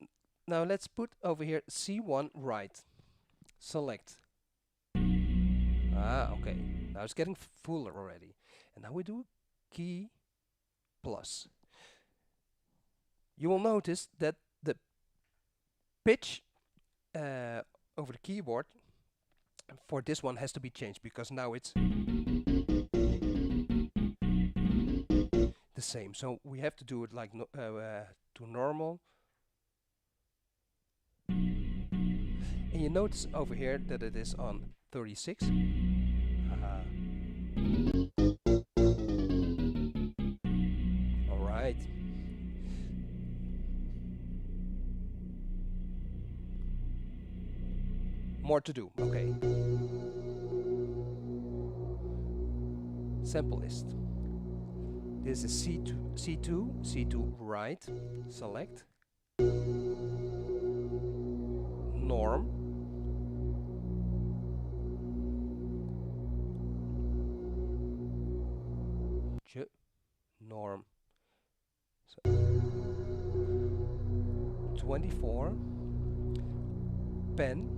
Now let's put over here C1 right. Select. Okay. Now it's getting fuller already. And now we do key plus. You will notice that the pitch over the keyboard for this one has to be changed because now it's the same. So we have to do it like to normal. And you notice over here that it is on 36. Alright. More to do, okay. Sample list. This is C2 right, select. Norm. Norm. So 24. Pen.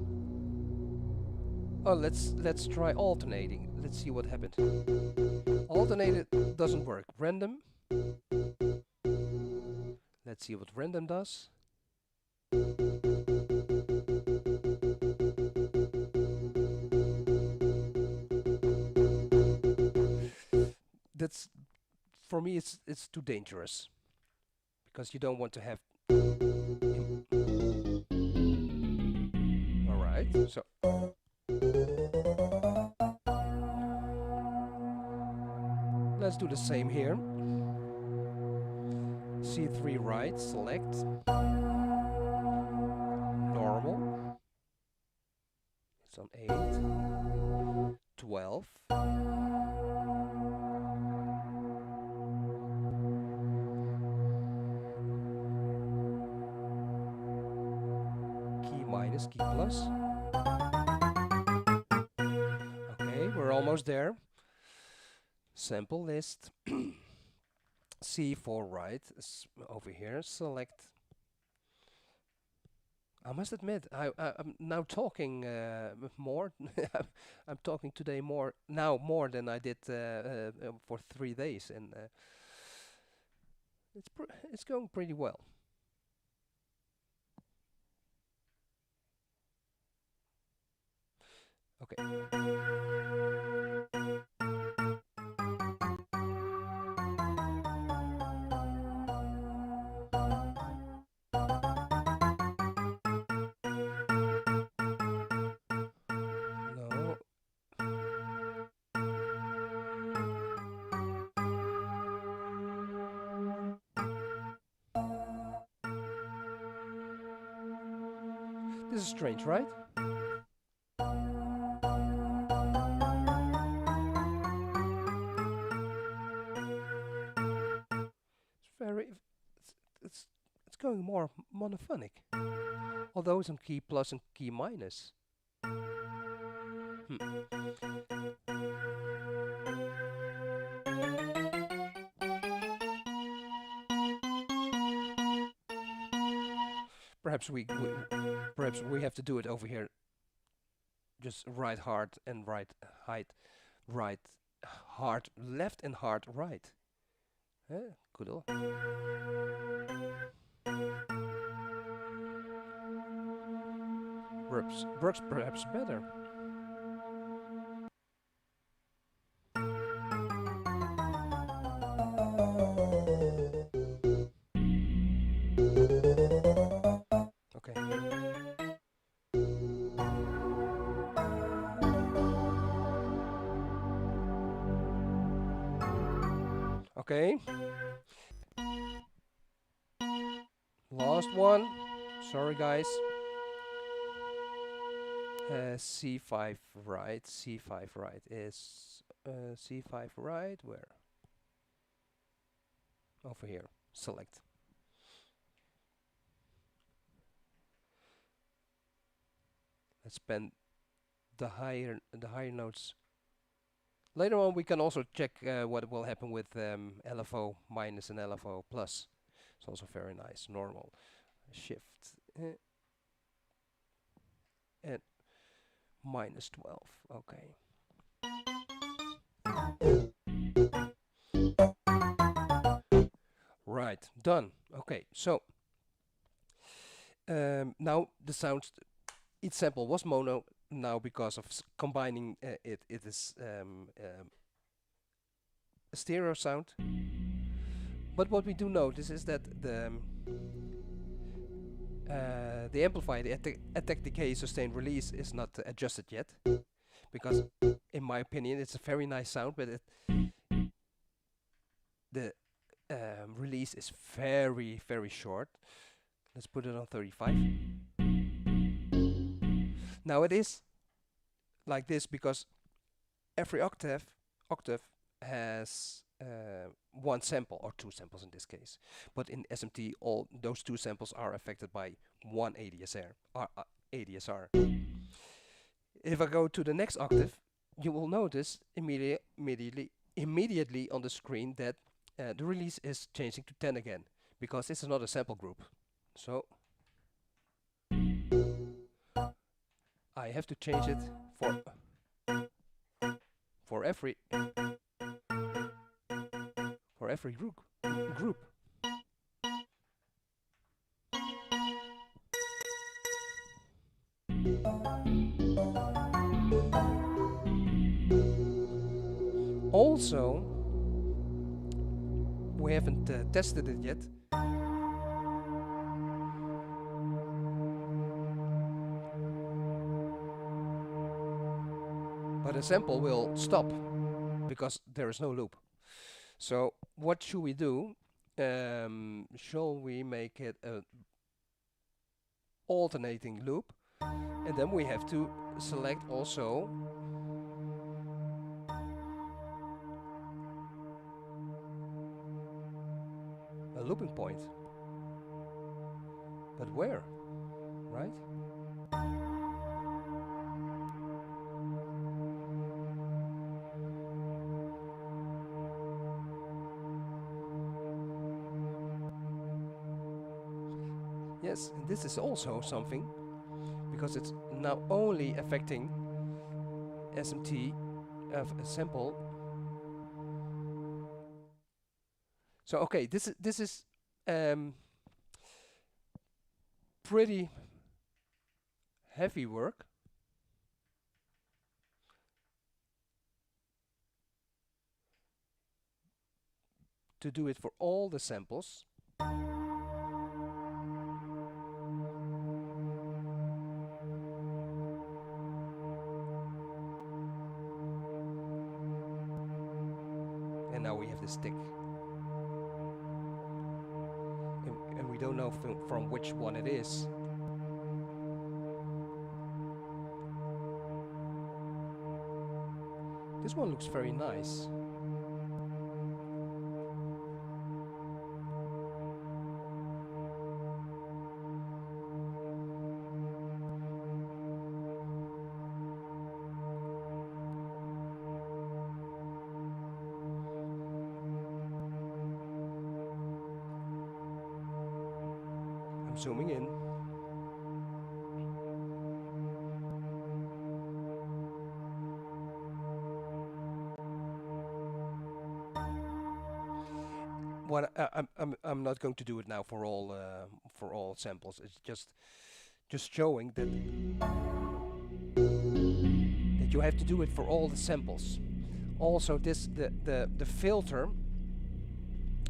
Oh, let's try alternating. Let's see what happens. Alternated doesn't work. Random. Let's see what random does. That's, for me, it's too dangerous because you don't want to have. All right, so. Let's do the same here. C3 right, select. Normal. It's on 8. 12. Key minus, key plus. Okay, we're almost there. Sample list. C for right over here. Select. I must admit, I'm now talking more. I'm talking today more than I did for 3 days, and it's going pretty well. Okay. No. This is strange, right? It's going more monophonic. Although some key plus and key minus. Perhaps we have to do it over here. Just right hard and right height, right hard left and hard right. Good. Works perhaps better. Okay. Okay. Last one. Sorry, guys. C5 right. C5 right is C5 right where? Over here. Select. Let's spend the higher notes. Later on, we can also check what will happen with LFO minus and LFO plus. It's also very nice. Normal. Shift. And minus 12. Okay. Right. Done. Okay. So now the sound, each sample was mono. Now because of combining it is a stereo sound. But what we do notice is that the amplifier, the attack, decay, sustain, release is not adjusted yet, because in my opinion it's a very nice sound, but the release is very short. Let's put it on 35. Now it is like this because every octave has one sample, or two samples in this case. But in SMT, all those two samples are affected by one ADSR. If I go to the next octave, you will notice immediately on the screen that the release is changing to 10 again, because it's another sample group. So I have to change it for every group. Also, we haven't tested it yet. But a sample will stop because there is no loop. So what should we do? Shall we make it a alternating loop? And then we have to select also a looping point. But where? Right? Yes, and this is also something, because it's now only affecting SMT of a sample. So okay, this is pretty heavy work. To do it for all the samples. And now we have the stick. And we don't know from which one it is. This one looks very nice. I'm zooming in. What I'm not going to do it now for all samples. It's just showing that you have to do it for all the samples. Also, the filter,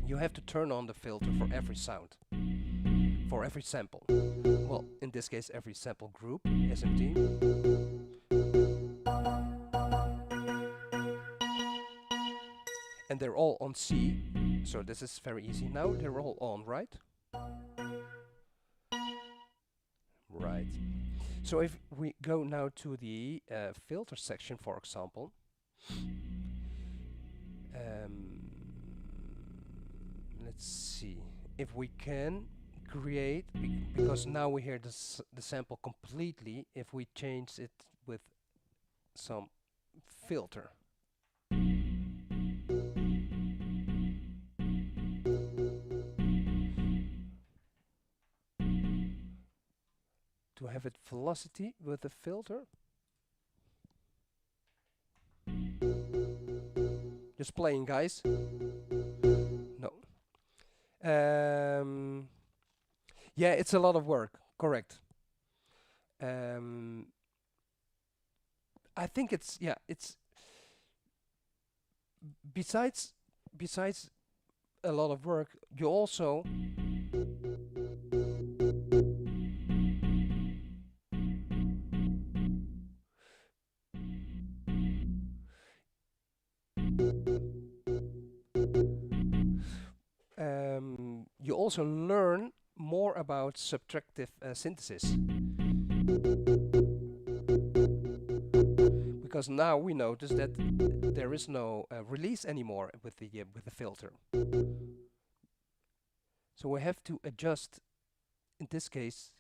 you have to turn on the filter for every sound, for every sample. Well, in this case, every sample group, SMT. And they're all on C, so this is very easy. Now they're all on, right? Right. So if we go now to the filter section, for example, let's see if we can create, because now we hear the sample completely, if we change it with some filter. To have it velocity with the filter. Just playing, guys. No. Yeah, it's a lot of work. Correct. I think it's besides a lot of work, you also learn more about subtractive synthesis, because now we notice that there is no release anymore with the filter. So we have to adjust, in this case,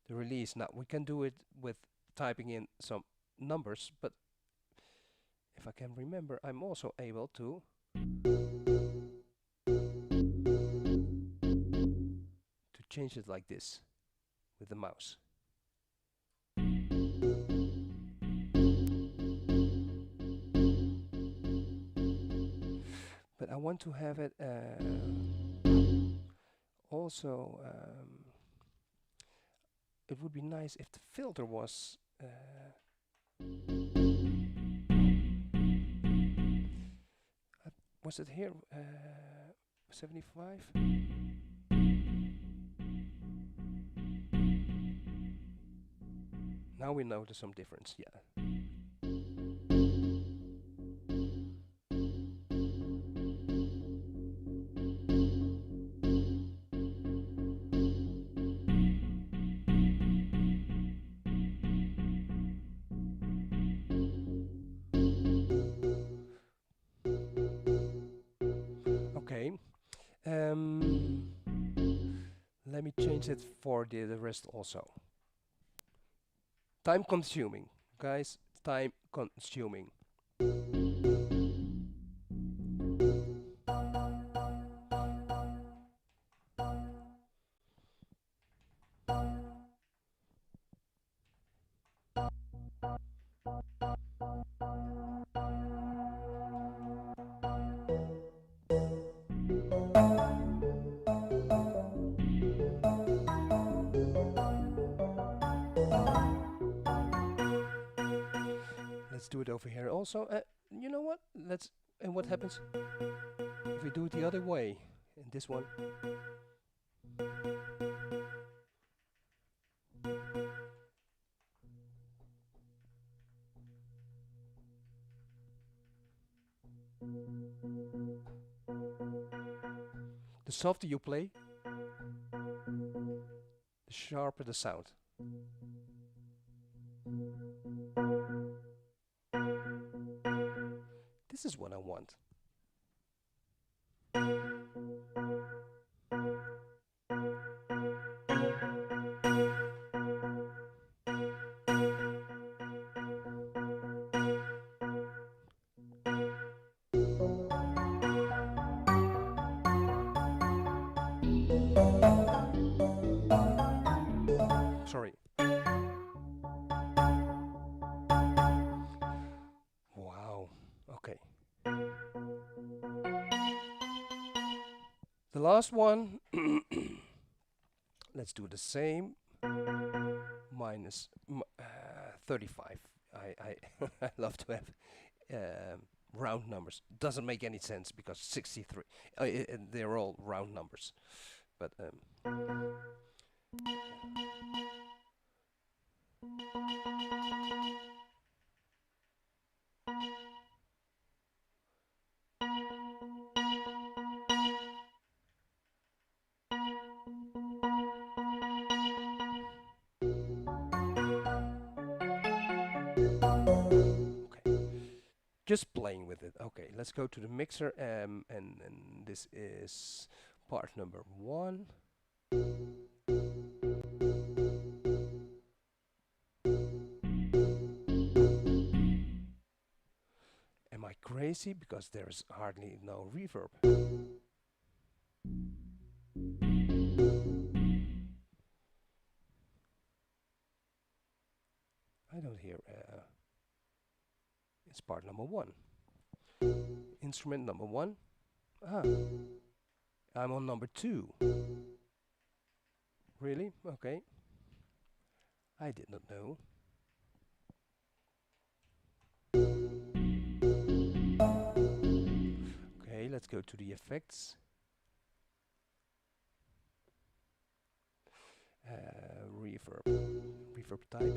the release. Now we can do it with typing in some numbers, but if I can remember, I'm also able to change it like this with the mouse. But I want to have it also, it would be nice if the filter was was it here 75? Now we notice some difference, yeah. Okay. Let me change it for the rest also. Time consuming, guys, time consuming. Let's do it over here also. You know what? Let's. And what happens if we do it the other way? In this one. The softer you play, the sharper the sound. This is what I want. Sorry. Wow. Okay. The last one. Let's do the same. Minus 35. I I love to have round numbers. Doesn't make any sense because 63. They're all round numbers. But just playing with it. Okay, let's go to the mixer, and this is part number 1. Am I crazy? Because there's hardly no reverb. I don't hear. It's part number 1. Instrument number 1. Ah, I'm on number 2. Really? Okay. I did not know. Okay, let's go to the effects. Reverb type.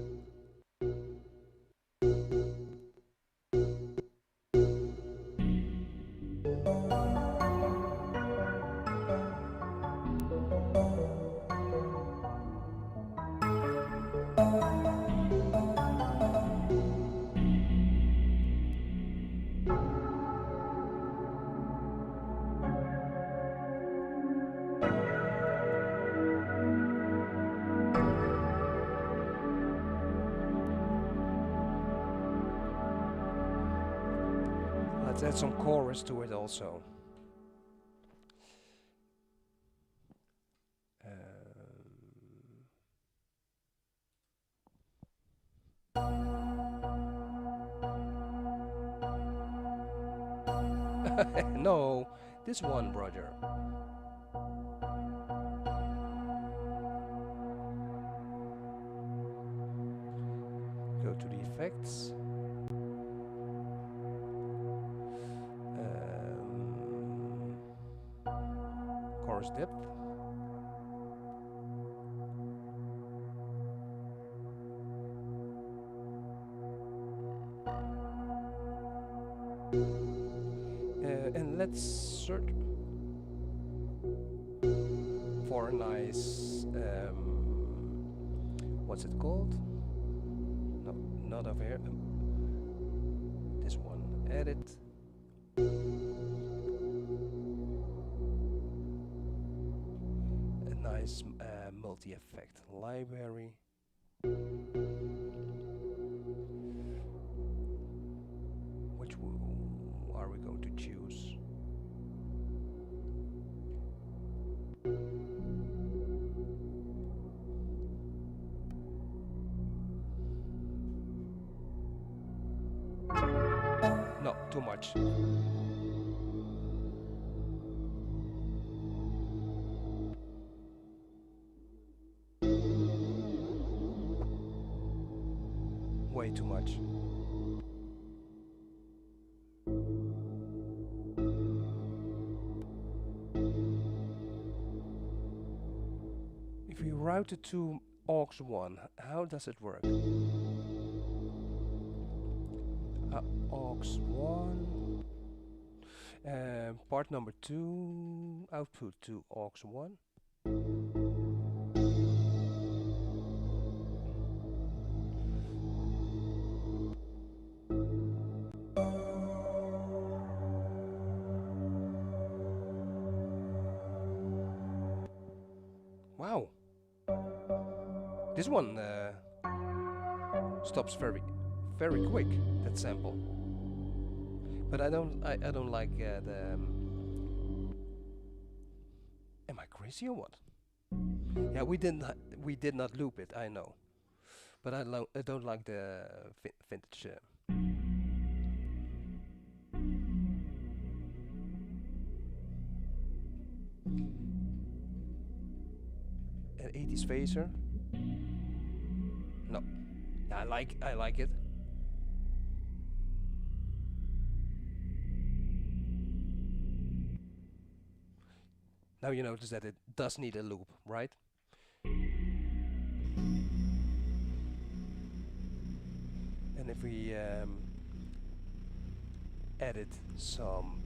Let's add some chorus to it also. No, this one, Roger. Go to the effects. Chorus depth. And let's search for a nice, what's it called? No, not over here. This one, edit. A nice multi-effect library. Which are we going to choose? No, too much. Way too much. route it to aux 1. How does it work? Aux 1. Part number 2. Output to aux 1. Wow. This one stops very quick, that sample. But I don't like the. Am I crazy or what? Yeah, we did not loop it. I know, but I don't like the vintage. An 80s phaser. No, I like it. Now you notice that it does need a loop, right? And if we edit some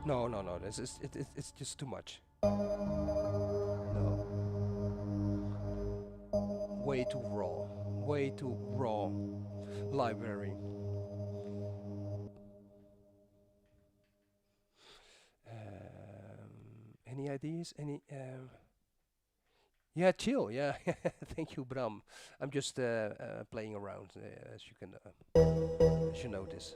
no, this is it's just too much. No. Way too raw library. Any ideas? Any yeah, chill, yeah. Thank you, Bram. I'm just playing around, as you can as you notice.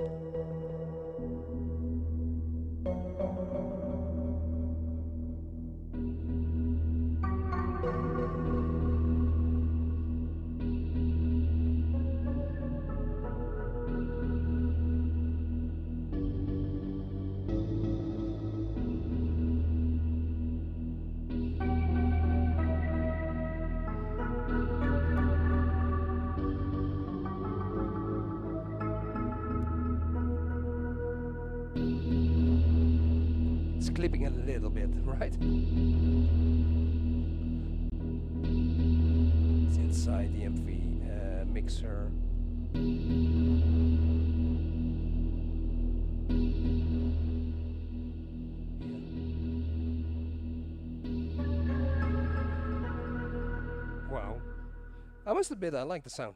Clipping a little bit, right? It's inside the MV mixer. Yeah. Wow. I must admit, I like the sound.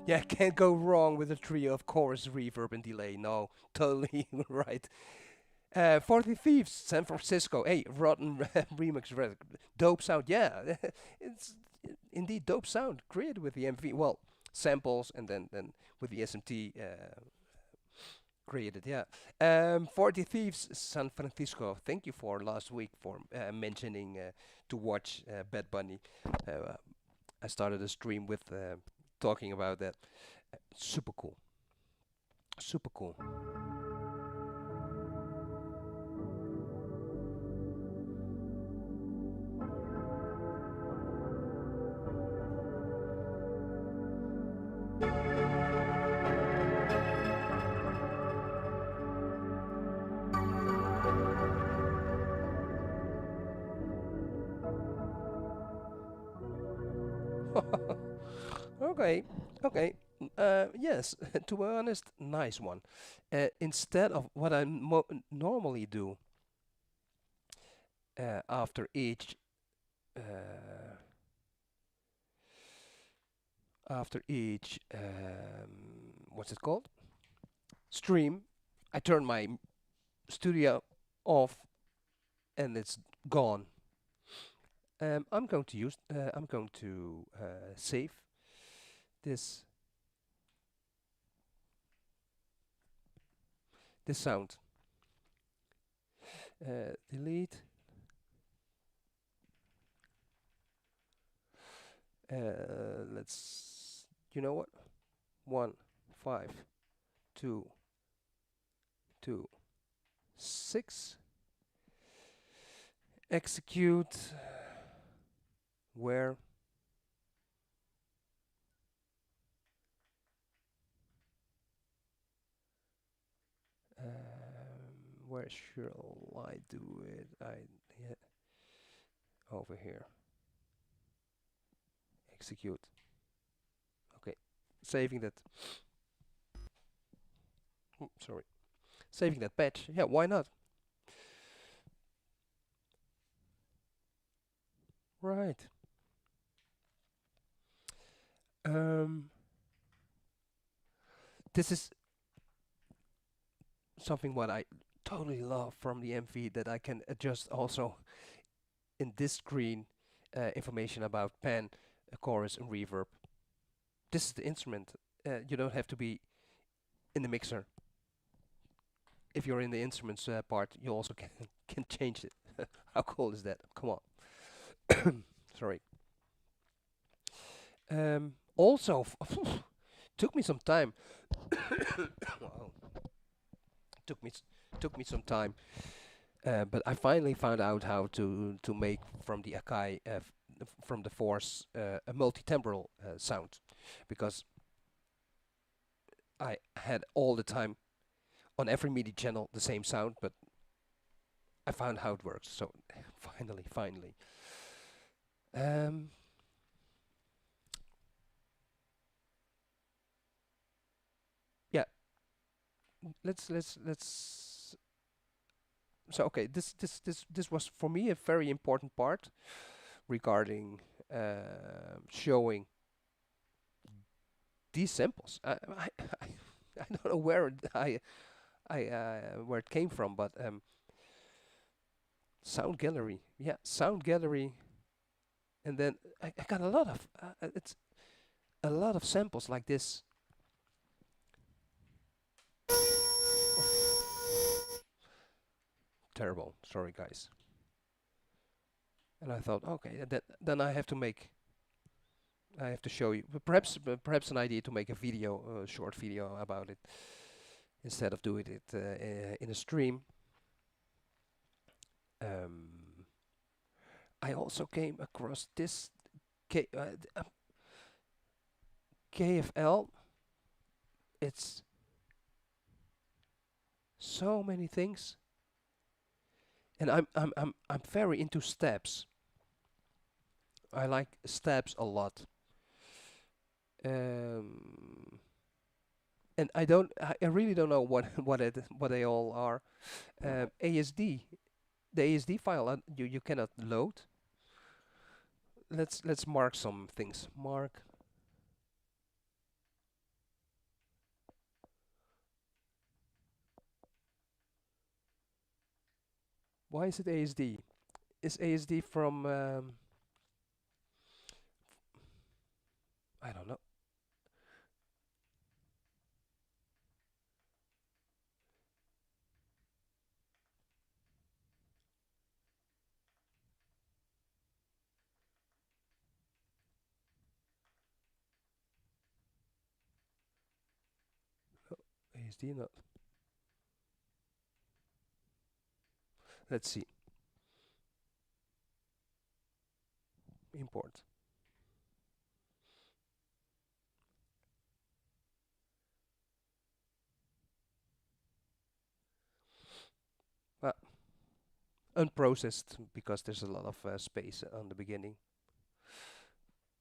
Yeah, can't go wrong with a trio of chorus, reverb, and delay. No, totally right. 40 Thieves, San Francisco. Hey, Rotten remix, dope sound. Yeah, it's indeed dope sound created with the MV. Well, samples and then with the SMT created. Yeah. 40 Thieves, San Francisco. Thank you for last week for mentioning to watch Bad Bunny. I started a stream with talking about that. Super cool. Super cool. Okay, okay. Yes, to be honest, nice one. Instead of what I normally do after each what's it called? Stream, I turn my studio off and it's gone. I'm going to use. I'm going to save this sound. Delete. Let's, you know what? 1, 5, 2, 2, 6. Execute. Where? Where shall I do it? Yeah, over here. Execute. Okay, saving that. Sorry, saving that patch. Yeah, why not? Right. This is something what I totally love from the MV, that I can adjust also in this screen information about pan, chorus, and reverb. This is the instrument. You don't have to be in the mixer. If you're in the instruments part, you also can change it. How cool is that? Come on. Sorry. Also, took me some time. Wow. Took me some time, but I finally found out how to make from the Akai from the Force a multi-timbral sound, because I had all the time on every MIDI channel the same sound, but I found how it works. So finally. Yeah, let's. So okay, this was for me a very important part regarding showing these samples. I don't know where where it came from, but sound gallery, yeah, sound gallery, and then I got a lot of it's a lot of samples like this. Terrible, sorry guys. And I thought, okay, then I have to show you, perhaps an idea to make a video, a short video about it, instead of doing it in a stream. I also came across this KFL. It's so many things, and I'm very into steps. I like steps a lot. And I really don't know what they all are. ASD, the ASD file you cannot load. Let's mark some things. Mark. Why is it ASD? Is ASD from I don't know. ASD not. Let's see. Import. Ah, unprocessed, because there's a lot of space on the beginning.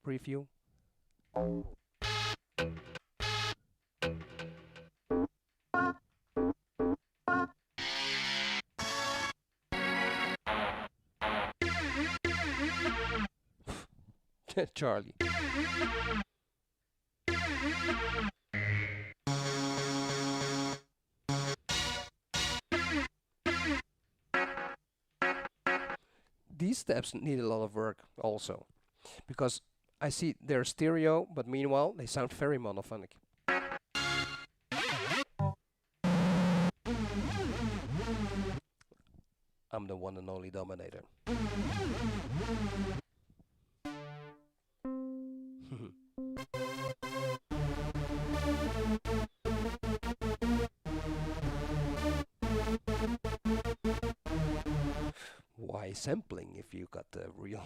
Preview. Charlie. These steps need a lot of work also, because I see they're stereo, but meanwhile they sound very monophonic. I'm the one and only Dominator. Why sampling if you got the real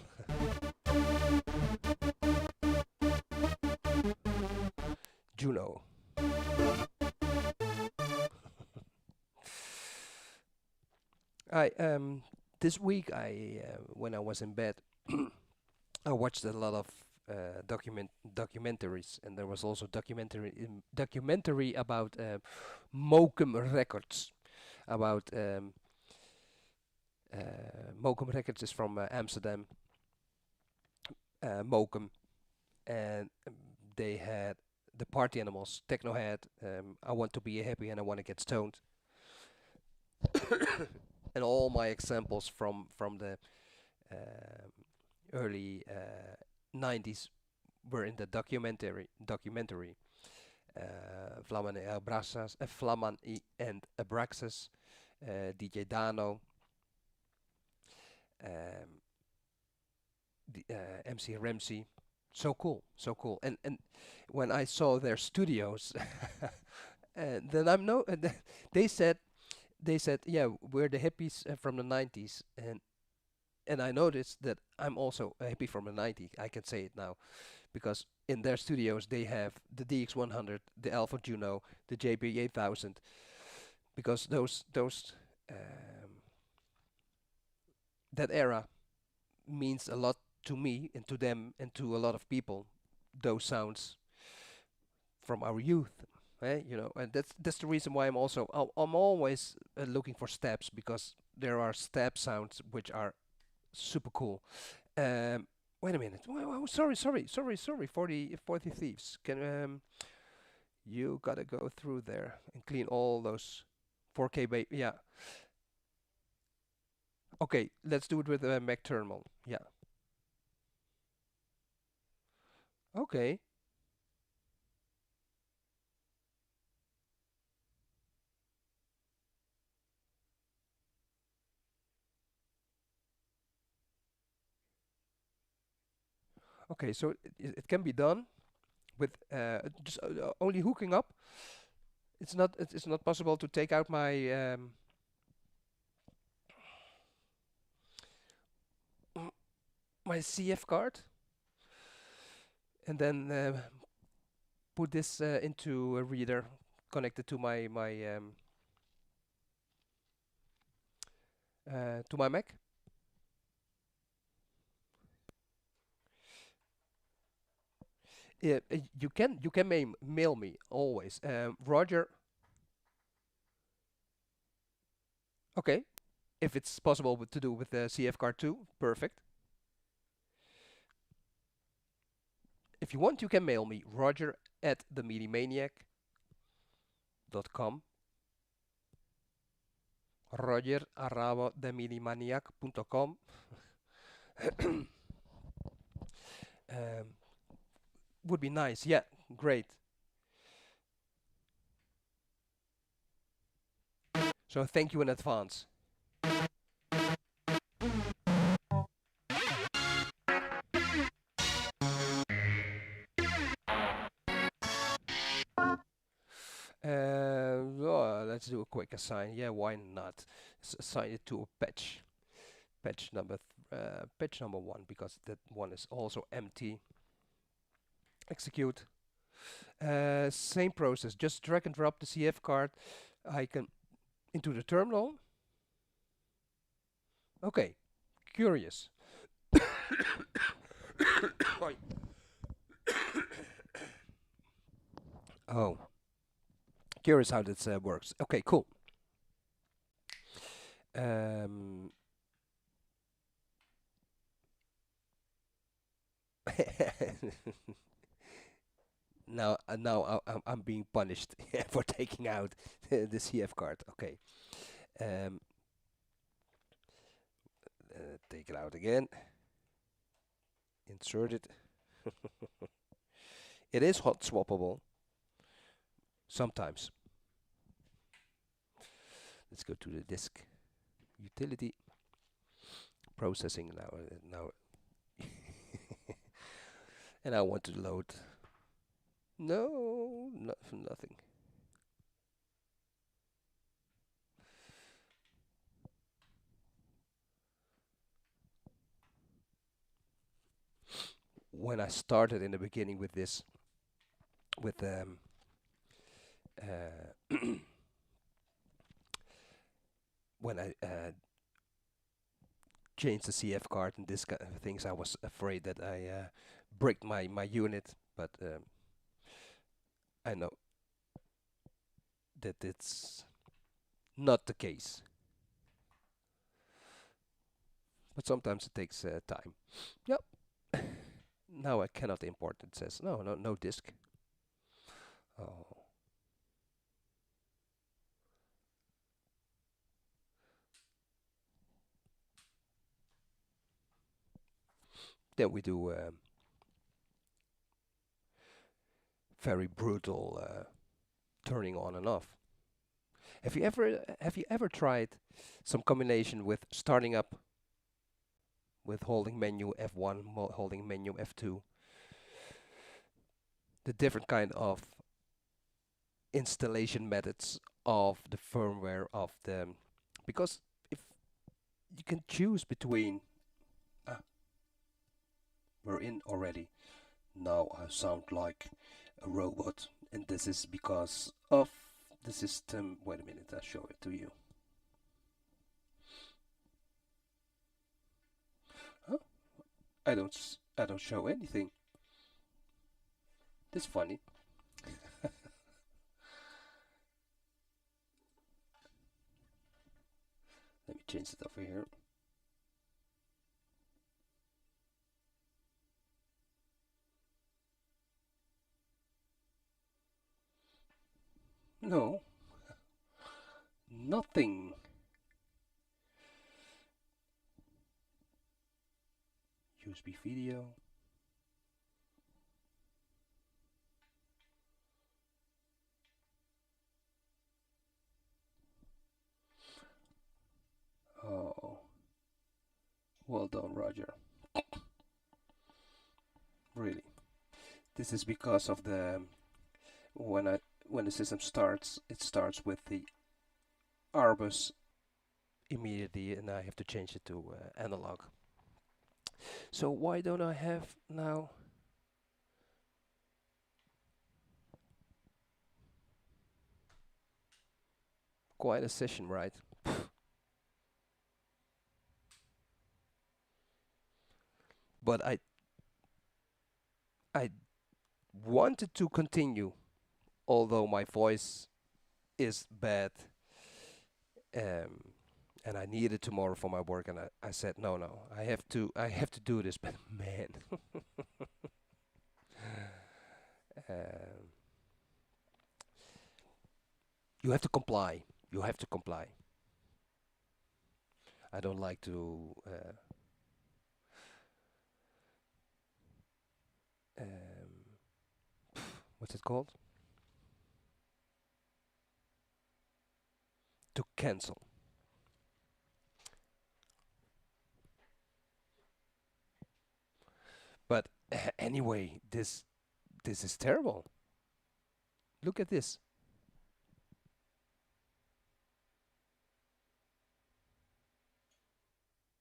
Juno? I this week when I was in bed I watched a lot of documentaries, and there was also documentary about Mokum Records. About Mokum Records is from Amsterdam, Mokum, and they had the Party Animals. Techno had I Want to Be Happy and I Want to Get Stoned, and all my examples from the early 90s were in the documentary. Vlammen and Abraxas, DJ Dano, MC Ramsey. So cool, so cool. And when I saw their studios, then I'm no. They said, yeah, we're the hippies from the 90s, and I noticed that I'm also a hippie from the 90s. I can say it now, because in their studios they have the DX100, the Alpha Juno, the JP-8000, because those that era means a lot to me and to them and to a lot of people. Those sounds from our youth, you know, and that's the reason why I'm always looking for steps, because there are step sounds which are super cool. Wait a minute. Oh, sorry. 40 thieves. Can you gotta go through there and clean all those 4K yeah. Okay, let's do it with Mac Terminal. Yeah. Okay. Okay, so it can be done with just only hooking up. It's not possible to take out my CF card and then put this into a reader connected to my Mac. You can mail me always, Roger. Okay, if it's possible to do with the CF card too, perfect. If you want, you can mail me, Roger at themidimaniac.com. Roger @themidimaniac.com. Would be nice. Yeah, great. So thank you in advance. Let's do a quick assign. Yeah, why not? Assign it to a patch number 1, because that one is also empty. Execute. Same process. Just drag and drop the CF card. I can into the terminal. Okay. Curious. Oh. Curious how this works. Okay, cool. Now I'm being punished for taking out the CF card. Okay. Take it out again. Insert it. It is hot swappable. Sometimes. Let's go to the disk utility. processing now. And I want to load. No, nothing. When I started in the beginning with this, with when I changed the CF card and this kind of things, I was afraid that I bricked my unit, but I know that it's not the case. But sometimes it takes time. Yep. Now I cannot import. It says no disk. Oh. Then we do very brutal turning on and off. Have you ever tried some combination with starting up with holding menu F1, holding menu F2? The different kind of installation methods of the firmware of the, because if you can choose between we're in already. Now I sound like a robot, and this is because of the system. Wait a minute, I'll show it to you. Huh? I don't show anything. This is funny. Let me change it over here. No, nothing. USB video. Oh, well done, Roger. Really, this is because of the when the system starts, it starts with the Arbus immediately, and I have to change it to analog. So why don't I have now? Quite a session, right? But I wanted to continue, although my voice is bad, and I need it tomorrow for my work, and I said no, I have to do this, but man, um, you have to comply. You have to comply. I don't like to. What's it called? To cancel. But anyway, this is terrible. Look at this.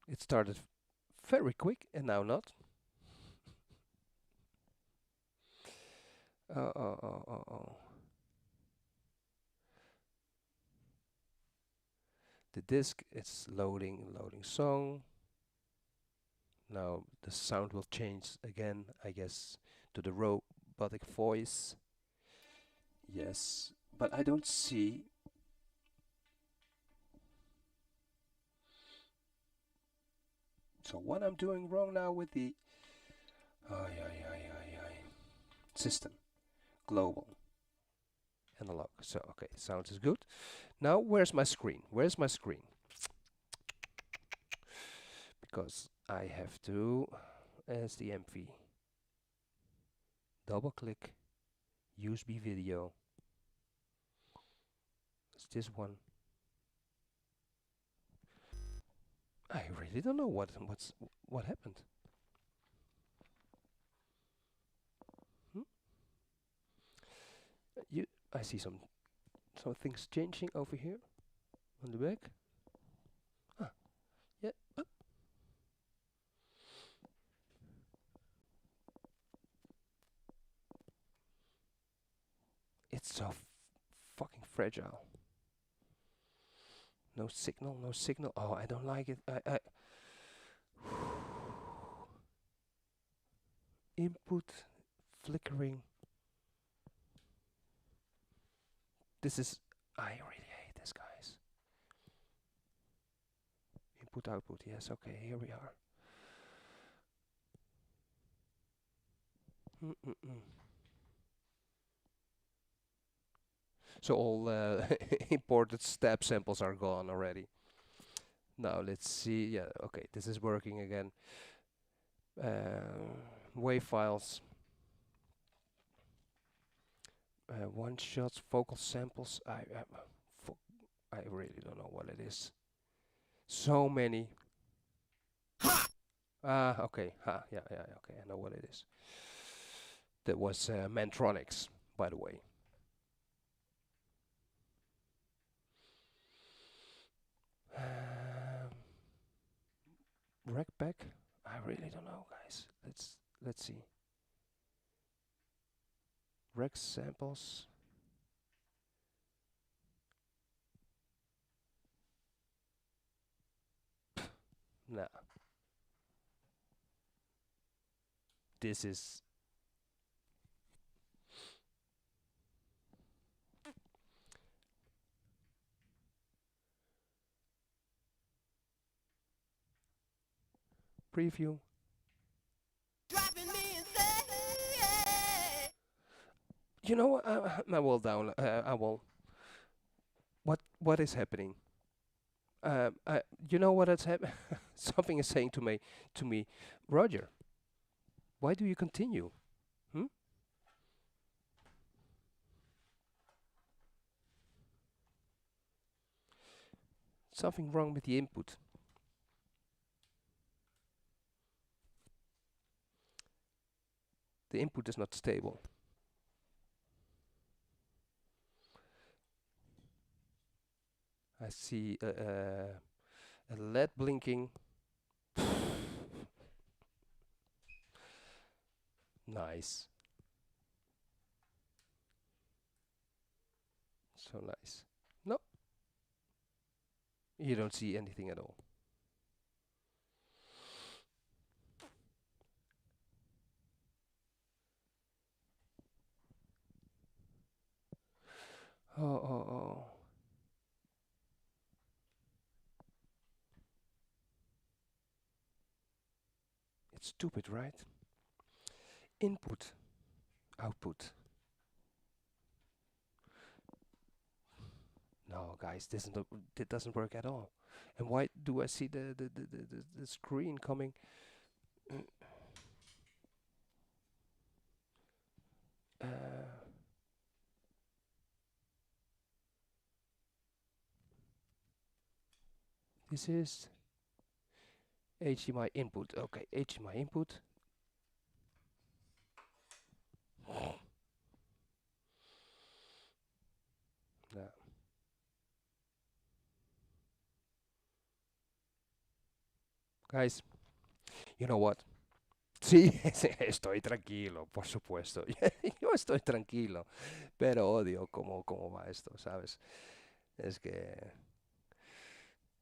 It started very quick and now not. Oh. The disk is loading song. Now the sound will change again, I guess, to the robotic voice. Yes, but I don't see. So what I'm doing wrong now with the system, global, analog. So okay, sound is good. Now where's my screen? Where's my screen? Because I have to, as the MV, double click, USB video. It's this one. I really don't know what happened. Hmm? I see some things changing over here on the back. Ah, yeah. Oh. It's so fucking fragile. No signal, no signal. Oh, I don't like it. I input flickering. This is. I really hate this, guys. Input output. Yes. Okay. Here we are. So all imported step samples are gone already. Now let's see. Yeah. Okay. This is working again. Wave files. One shots, vocal samples. I really don't know what it is. So many. Ah, okay. Yeah, okay. I know what it is. That was Mantronics, by the way. Rec back. I really don't know, guys. Let's see. Rec samples. Nah. This is preview. You know what? I will down. I will. What is happening? You know what is happening? Something is saying to me, Roger. Why do you continue? Hmm? Something wrong with the input. The input is not stable. I see a LED blinking. Nice. So nice. No. You don't see anything at all. Oh. It's stupid, right? Input, output. No, guys, this doesn't work at all. And why do I see the screen coming? This is HDMI input. Okay, HDMI input. No. Guys, you know what? Sí, estoy tranquilo, por supuesto. Yo estoy tranquilo, pero odio cómo va esto, ¿sabes? Es que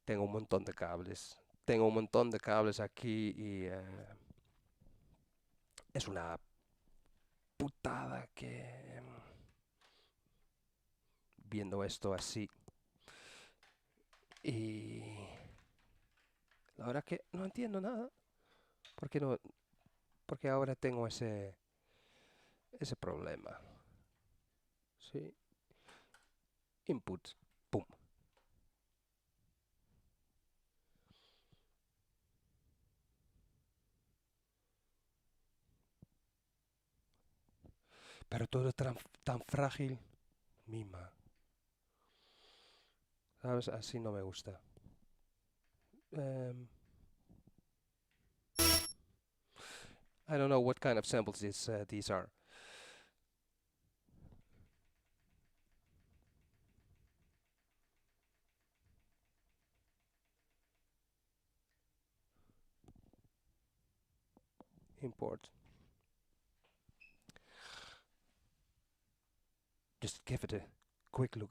tengo un montón de cables. Tengo un montón de cables aquí y es una putada que viendo esto así. Y la verdad que no entiendo nada. Porque ahora tengo ese problema. Sí. Input. Pum. Pero todo tan frágil. Mima. ¿Sabes? Así no me gusta. I don't know what kind of samples these are. Import. Just give it a quick look.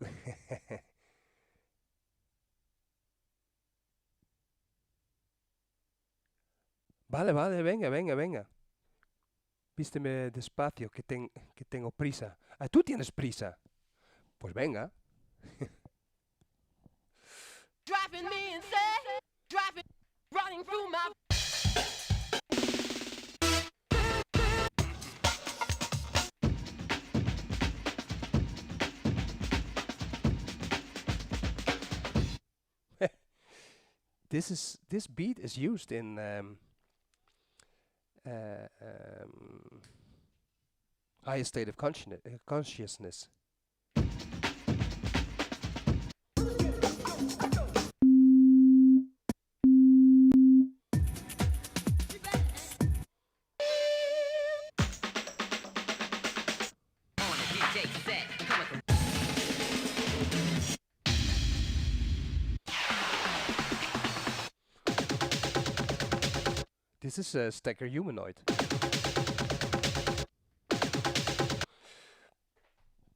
Vale, vale, venga, venga, venga. Vísteme despacio, que tengo prisa. Ah, tú tienes prisa. Pues venga. Driving me insane, driving, running through my. This beat is used in higher state of consciousness. This is a Stacker Humanoid.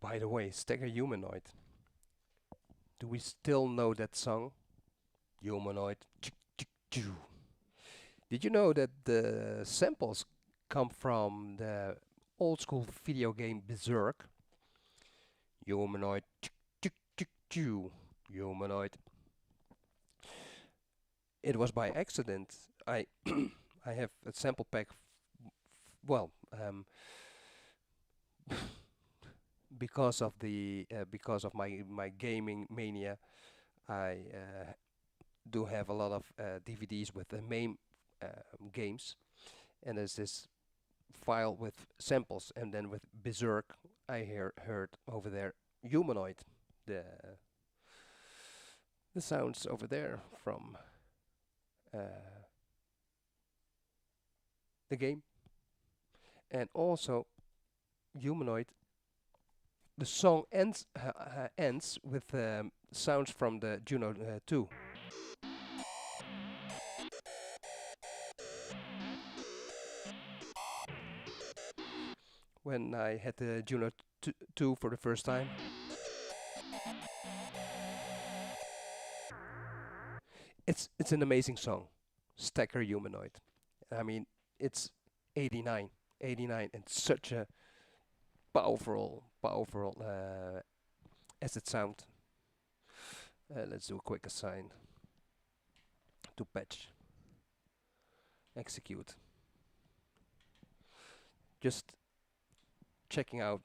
By the way, Stacker Humanoid. Do we still know that song? Humanoid. Did you know that the samples come from the old school video game Berserk? Humanoid. Humanoid. It was by accident. I have a sample pack. Well, because of my gaming mania, I do have a lot of DVDs with the main games, and there's this file with samples, and then with Berserk I heard over there Humanoid, the sounds over there from the game, and also Humanoid. The song ends with sounds from the Juno 2. When I had the Juno 2 for the first time. It's an amazing song, Stacker Humanoid. I mean, it's 89, and such a powerful acid sound. Let's do a quick assign to patch, execute. Just checking out.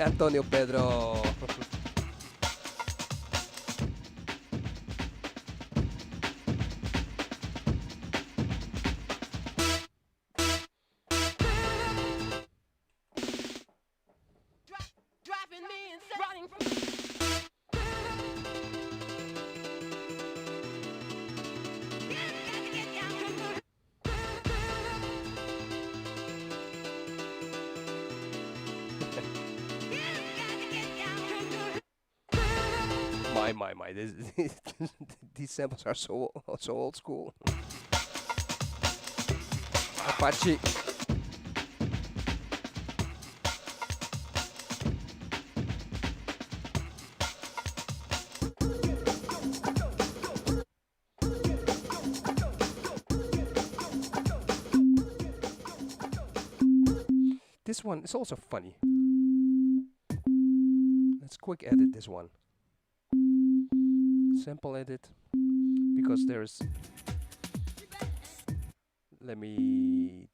Antonio Pedro. My, these samples are so old school. Apache. This one is also funny. Let's quick edit this one. Sample edit, because there's, let me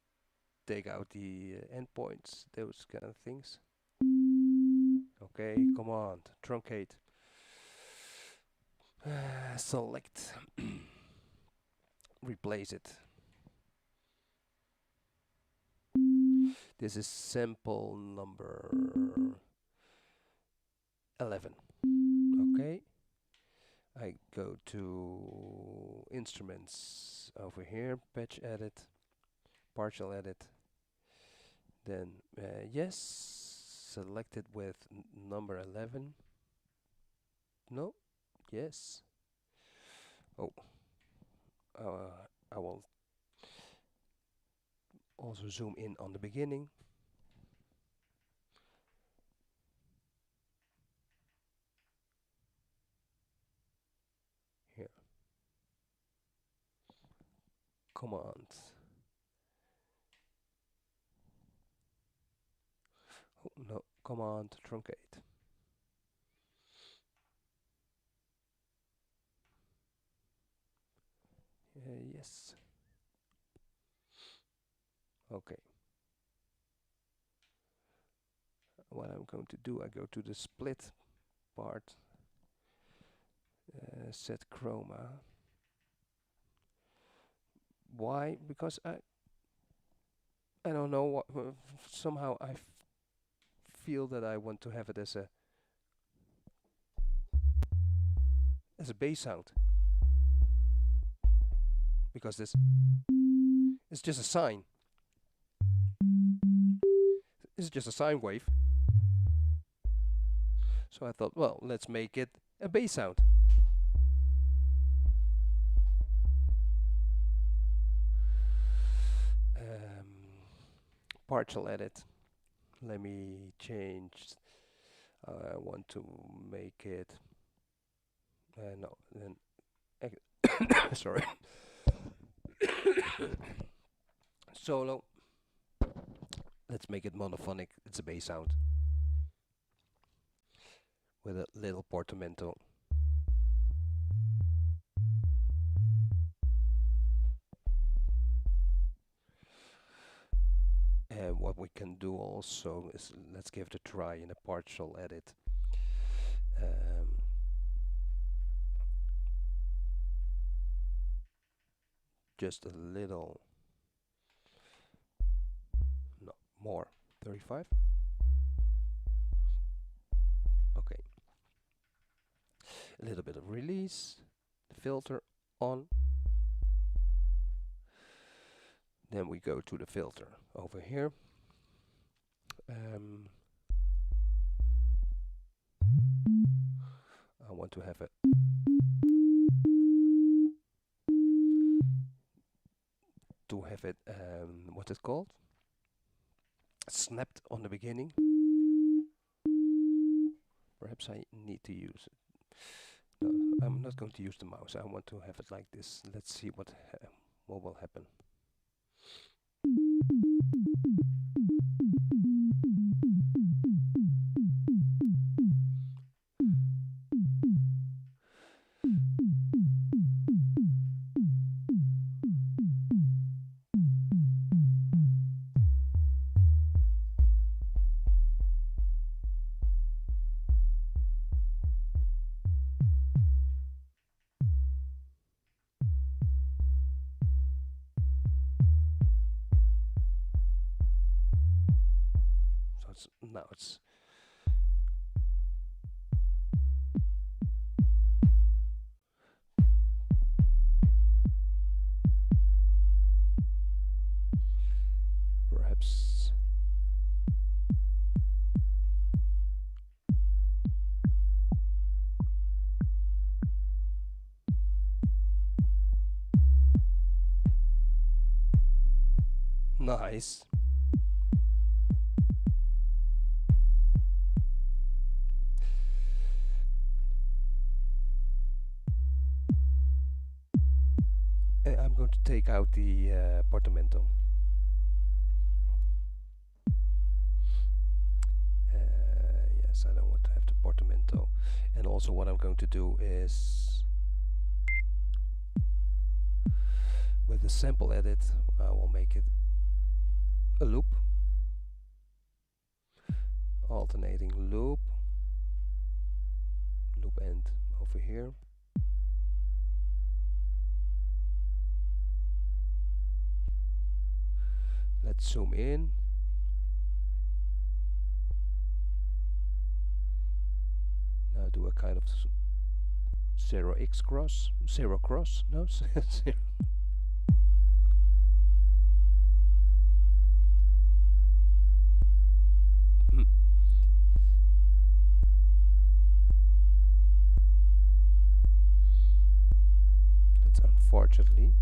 take out the endpoints, those kind of things. Okay, command, truncate, select, replace it. This is sample number 11. Okay. I go to instruments over here, patch edit, partial edit. Then yes, select it with number 11. No, yes. Oh, I will also zoom in on the beginning. Here. Command. Oh, no, command truncate. Yes. Okay. What I'm going to do, I go to the split part, set chroma. Why? Because I don't know what. Somehow I feel that I want to have it as a bass sound, because this is just a sine. It's just a sine wave. So I thought, well, let's make it a bass sound. Partial edit. Let me change. I want to make it. No, then. Sorry. Solo. Let's make it monophonic. It's a bass sound with a little portamento. And what we can do also is, let's give it a try in a partial edit. Just a little, no, more, 35. Okay. A little bit of release, filter on. Then we go to the filter over here. I want to have it what's it called? Snapped on the beginning. Perhaps I need to use it. No, I'm not going to use the mouse. I want to have it like this. Let's see what will happen. Now it's perhaps nice. I'm going to take out the portamento. Yes, I don't want to have the portamento. And also what I'm going to do is, with the sample edit, I will make it a loop. Alternating loop. Loop end over here. Let's zoom in. do a kind of zero cross, no, zero. That's unfortunately.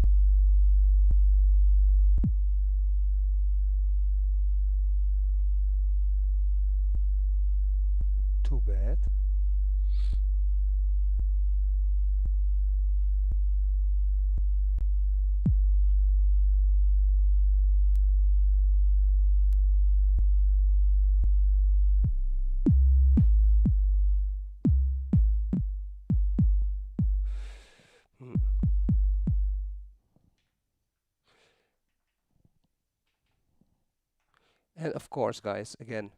Too bad. And of course, guys, again.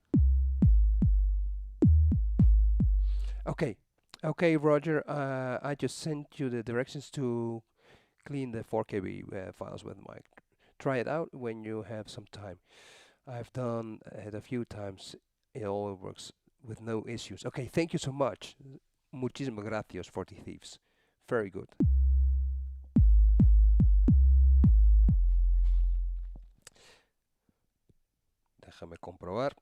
Okay, Roger, I just sent you the directions to clean the 4KB files with mic. Try it out when you have some time. I've done it a few times. It all works with no issues. Okay, thank you so much. Muchísimas gracias for the thieves. Very good. Déjame comprobar.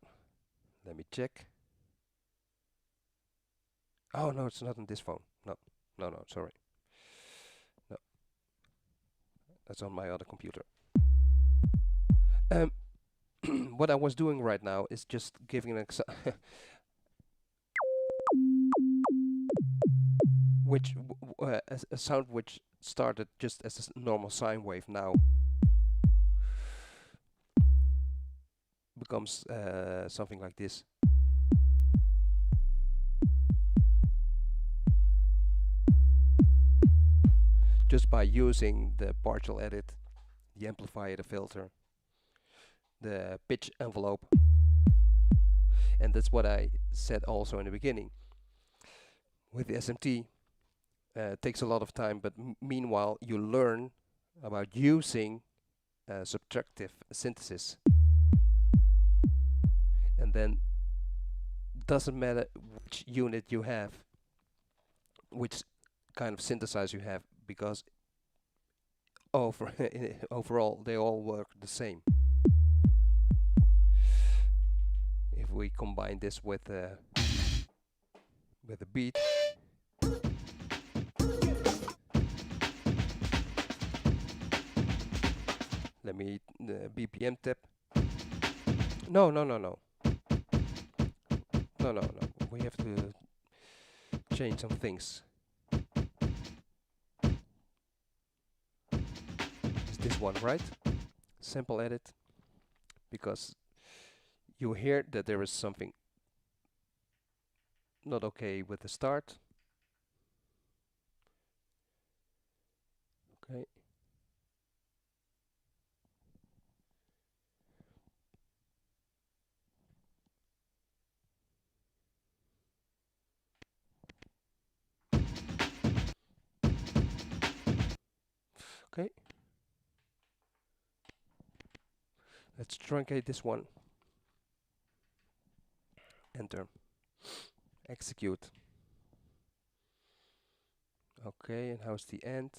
Let me check. Oh, no, it's not on this phone. No, sorry. No, that's on my other computer. What I was doing right now is just giving an a sound which started just as a normal sine wave now becomes something like this. Just by using the partial edit, the amplifier, the filter, the pitch envelope. And that's what I said also in the beginning. With the SMT, it takes a lot of time, but meanwhile you learn about using subtractive synthesis. And then doesn't matter which unit you have, which kind of synthesizer you have, because overall they all work the same. If we combine this with a beat, let me BPM tip. No. We have to change some things. Is this one right? Sample edit, because you hear that there is something not okay with the start. Okay. Okay. Let's truncate this one. Enter. Execute. Okay, and how's the end?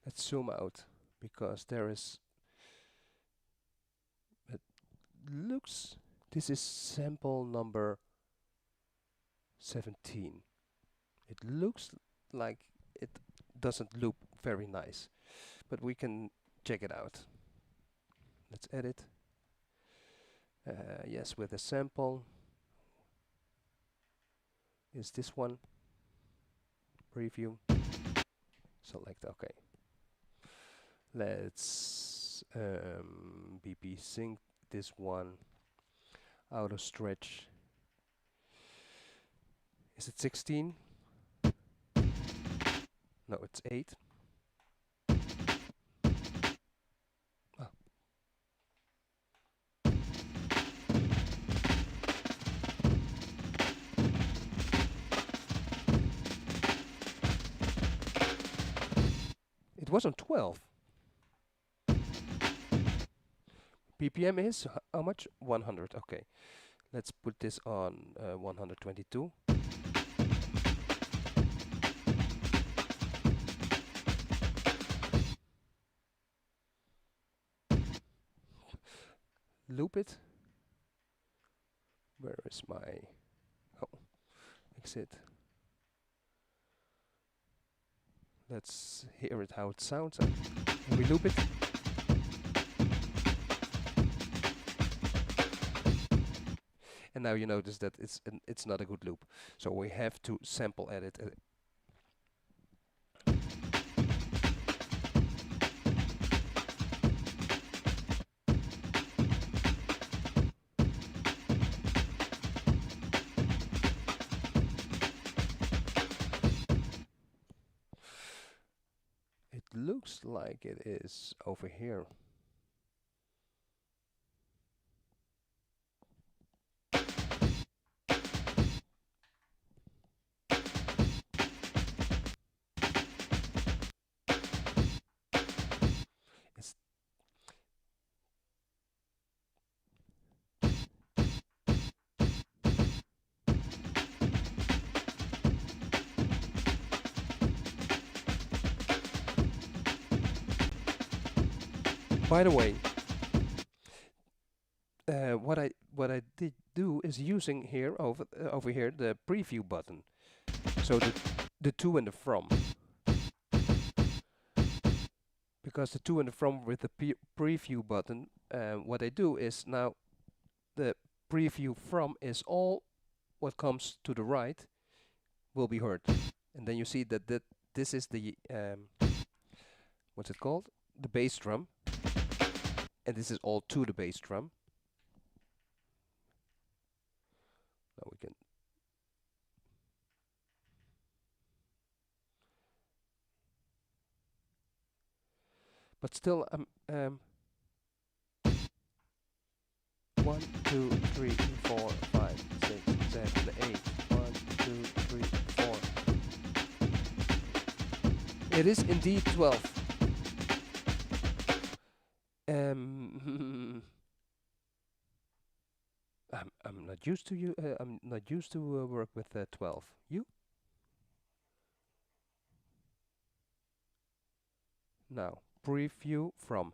Let's zoom out, because there is, it looks, this is sample number 17. It looks like it doesn't loop very nice, but we can check it out. Let's edit. Yes, with a sample. Is this one? Preview. Select OK. Let's BP sync this one. Auto stretch. Is it 16? No, it's 8. Ah. It was on 12. BPM is how much? 100. Okay. Let's put this on 122. Loop it. Where is my... Oh, exit. Let's hear it how it sounds. And we loop it. And now you notice that it's not a good loop. So we have to sample edit. It looks like it is over here. By the way, what I did do is using here over here the preview button. So the to and the from, because the to and the from with the preview button, what I do is now the preview from is all what comes to the right will be heard, and then you see that this is the what's it called? The bass drum. And this is all to the bass drum. Now we can. But still, 1, 2, 3, 4, 5, 6, 7, 8. 1, 2, 3, 4. It is indeed 12. I'm not used to I'm not used to work with 12. You? Now preview from.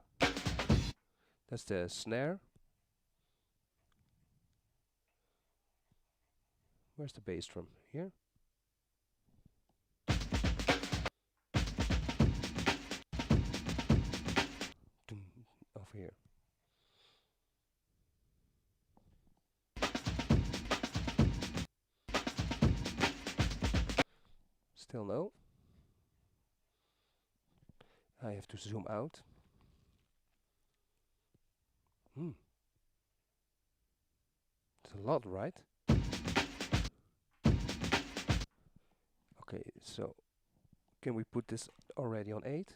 That's the snare. Where's the bass drum? Here. Over here. Still no. I have to zoom out. It's a lot, right? Okay, so can we put this already on 8?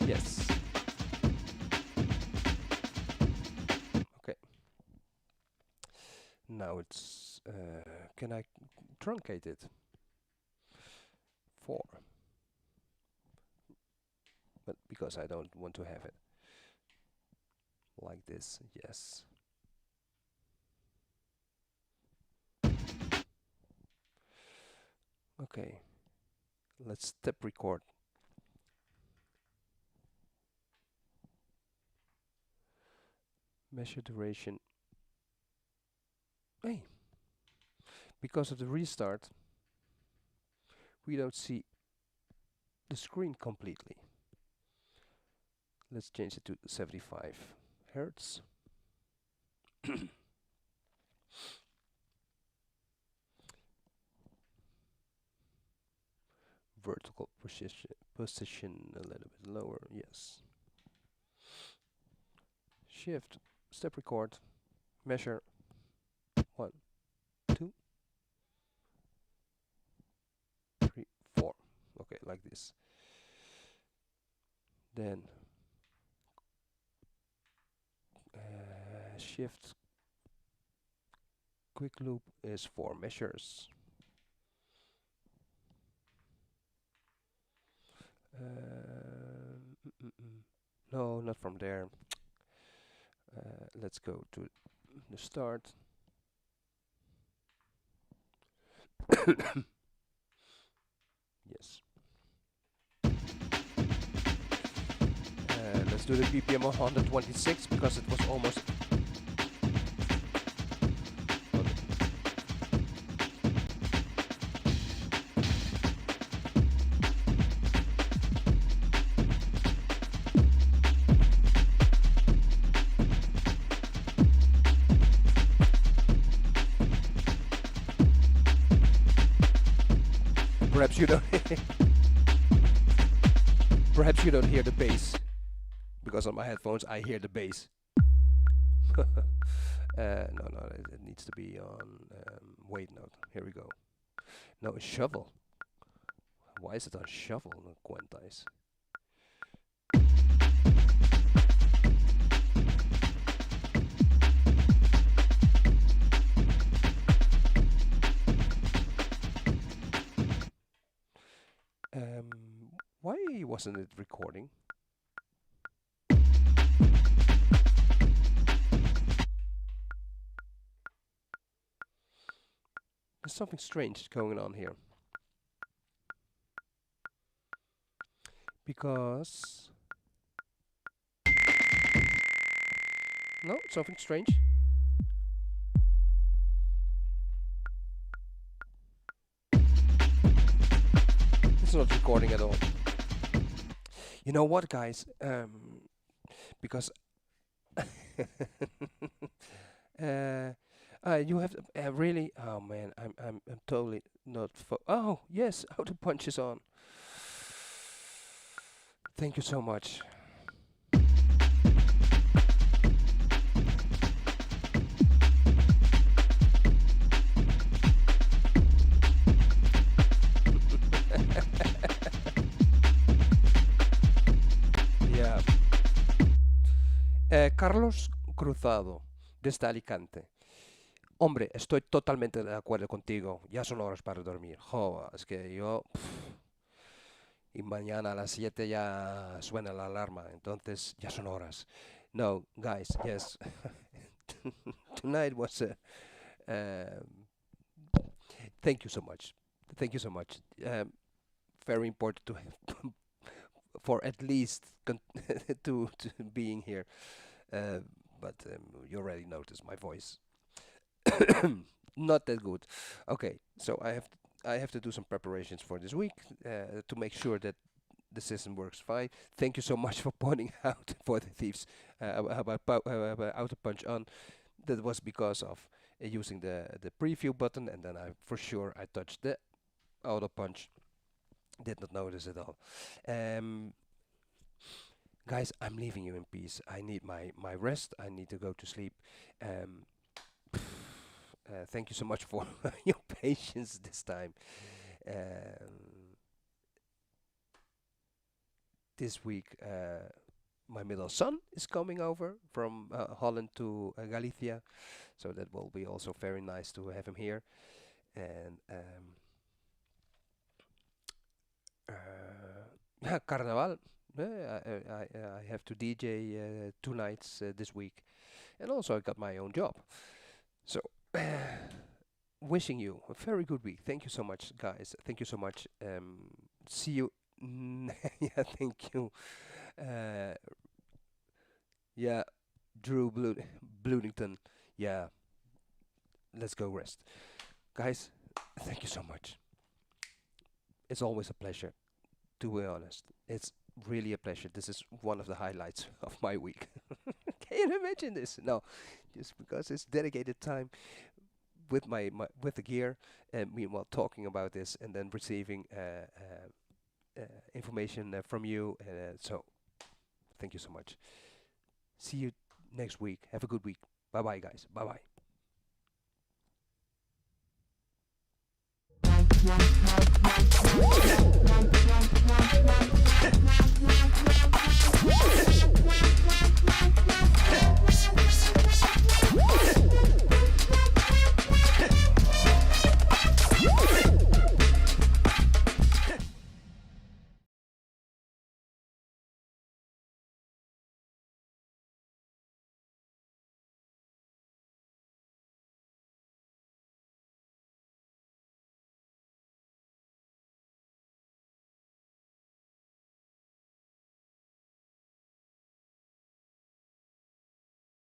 Yes. Okay. Now it's, can I truncate it? 4. But because I don't want to have it like this, yes. Okay, let's step record. Measure duration. Hey, because of the restart, we don't see the screen completely. Let's change it to 75 Hertz. Vertical position a little bit lower, yes. Shift, step record, measure 1, 2, 3, 4. Okay, like this. Then Shift quick loop is 4 measures. No, not from there. Let's go to the start. Yes. Let's do the BPM on 126 because it was almost. Perhaps you don't. Perhaps you don't hear the bass, because on my headphones I hear the bass. No, it needs to be on wait note. Here we go. No, a shovel. Why is it on shuffle, not quantize? Why wasn't it recording? There's something strange going on here. Because... No, something strange. It's not recording at all. You know what, guys? Because you have really. Oh man, I'm totally not. Oh yes, Auto Punch is on. Thank you so much. Carlos Cruzado, desde Alicante. Hombre, estoy totalmente de acuerdo contigo. Ya son horas para dormir. Jo, es que yo... y mañana a las 7 ya suena la alarma. Entonces, ya son horas. No, guys, yes. Tonight was... thank you so much. Thank you so much. Very important to have... for at least to being here. But you already noticed my voice not that good. Okay, so I have to do some preparations for this week to make sure that the system works fine. Thank you so much for pointing out for the thieves about Auto Punch on. That was because of using the preview button, and then I touched the Auto Punch. Did not notice at all. Guys, I'm leaving you in peace. I need my rest. I need to go to sleep. Thank you so much for your patience this time. This week, my middle son is coming over from Holland to Galicia, so that will be also very nice to have him here. And Carnaval. I have to DJ 2 nights this week, and also I got my own job. So, wishing you a very good week. Thank you so much, guys. Thank you so much. See you. Yeah, thank you. Yeah, Drew Bloomington. Yeah, let's go rest, guys. Thank you so much. It's always a pleasure. To be honest, it's really a pleasure. This is one of the highlights of my week. Can you imagine this? No, just because it's dedicated time with with the gear, and meanwhile talking about this, and then receiving information from you. So, thank you so much. See you next week. Have a good week. Bye bye, guys. Bye bye.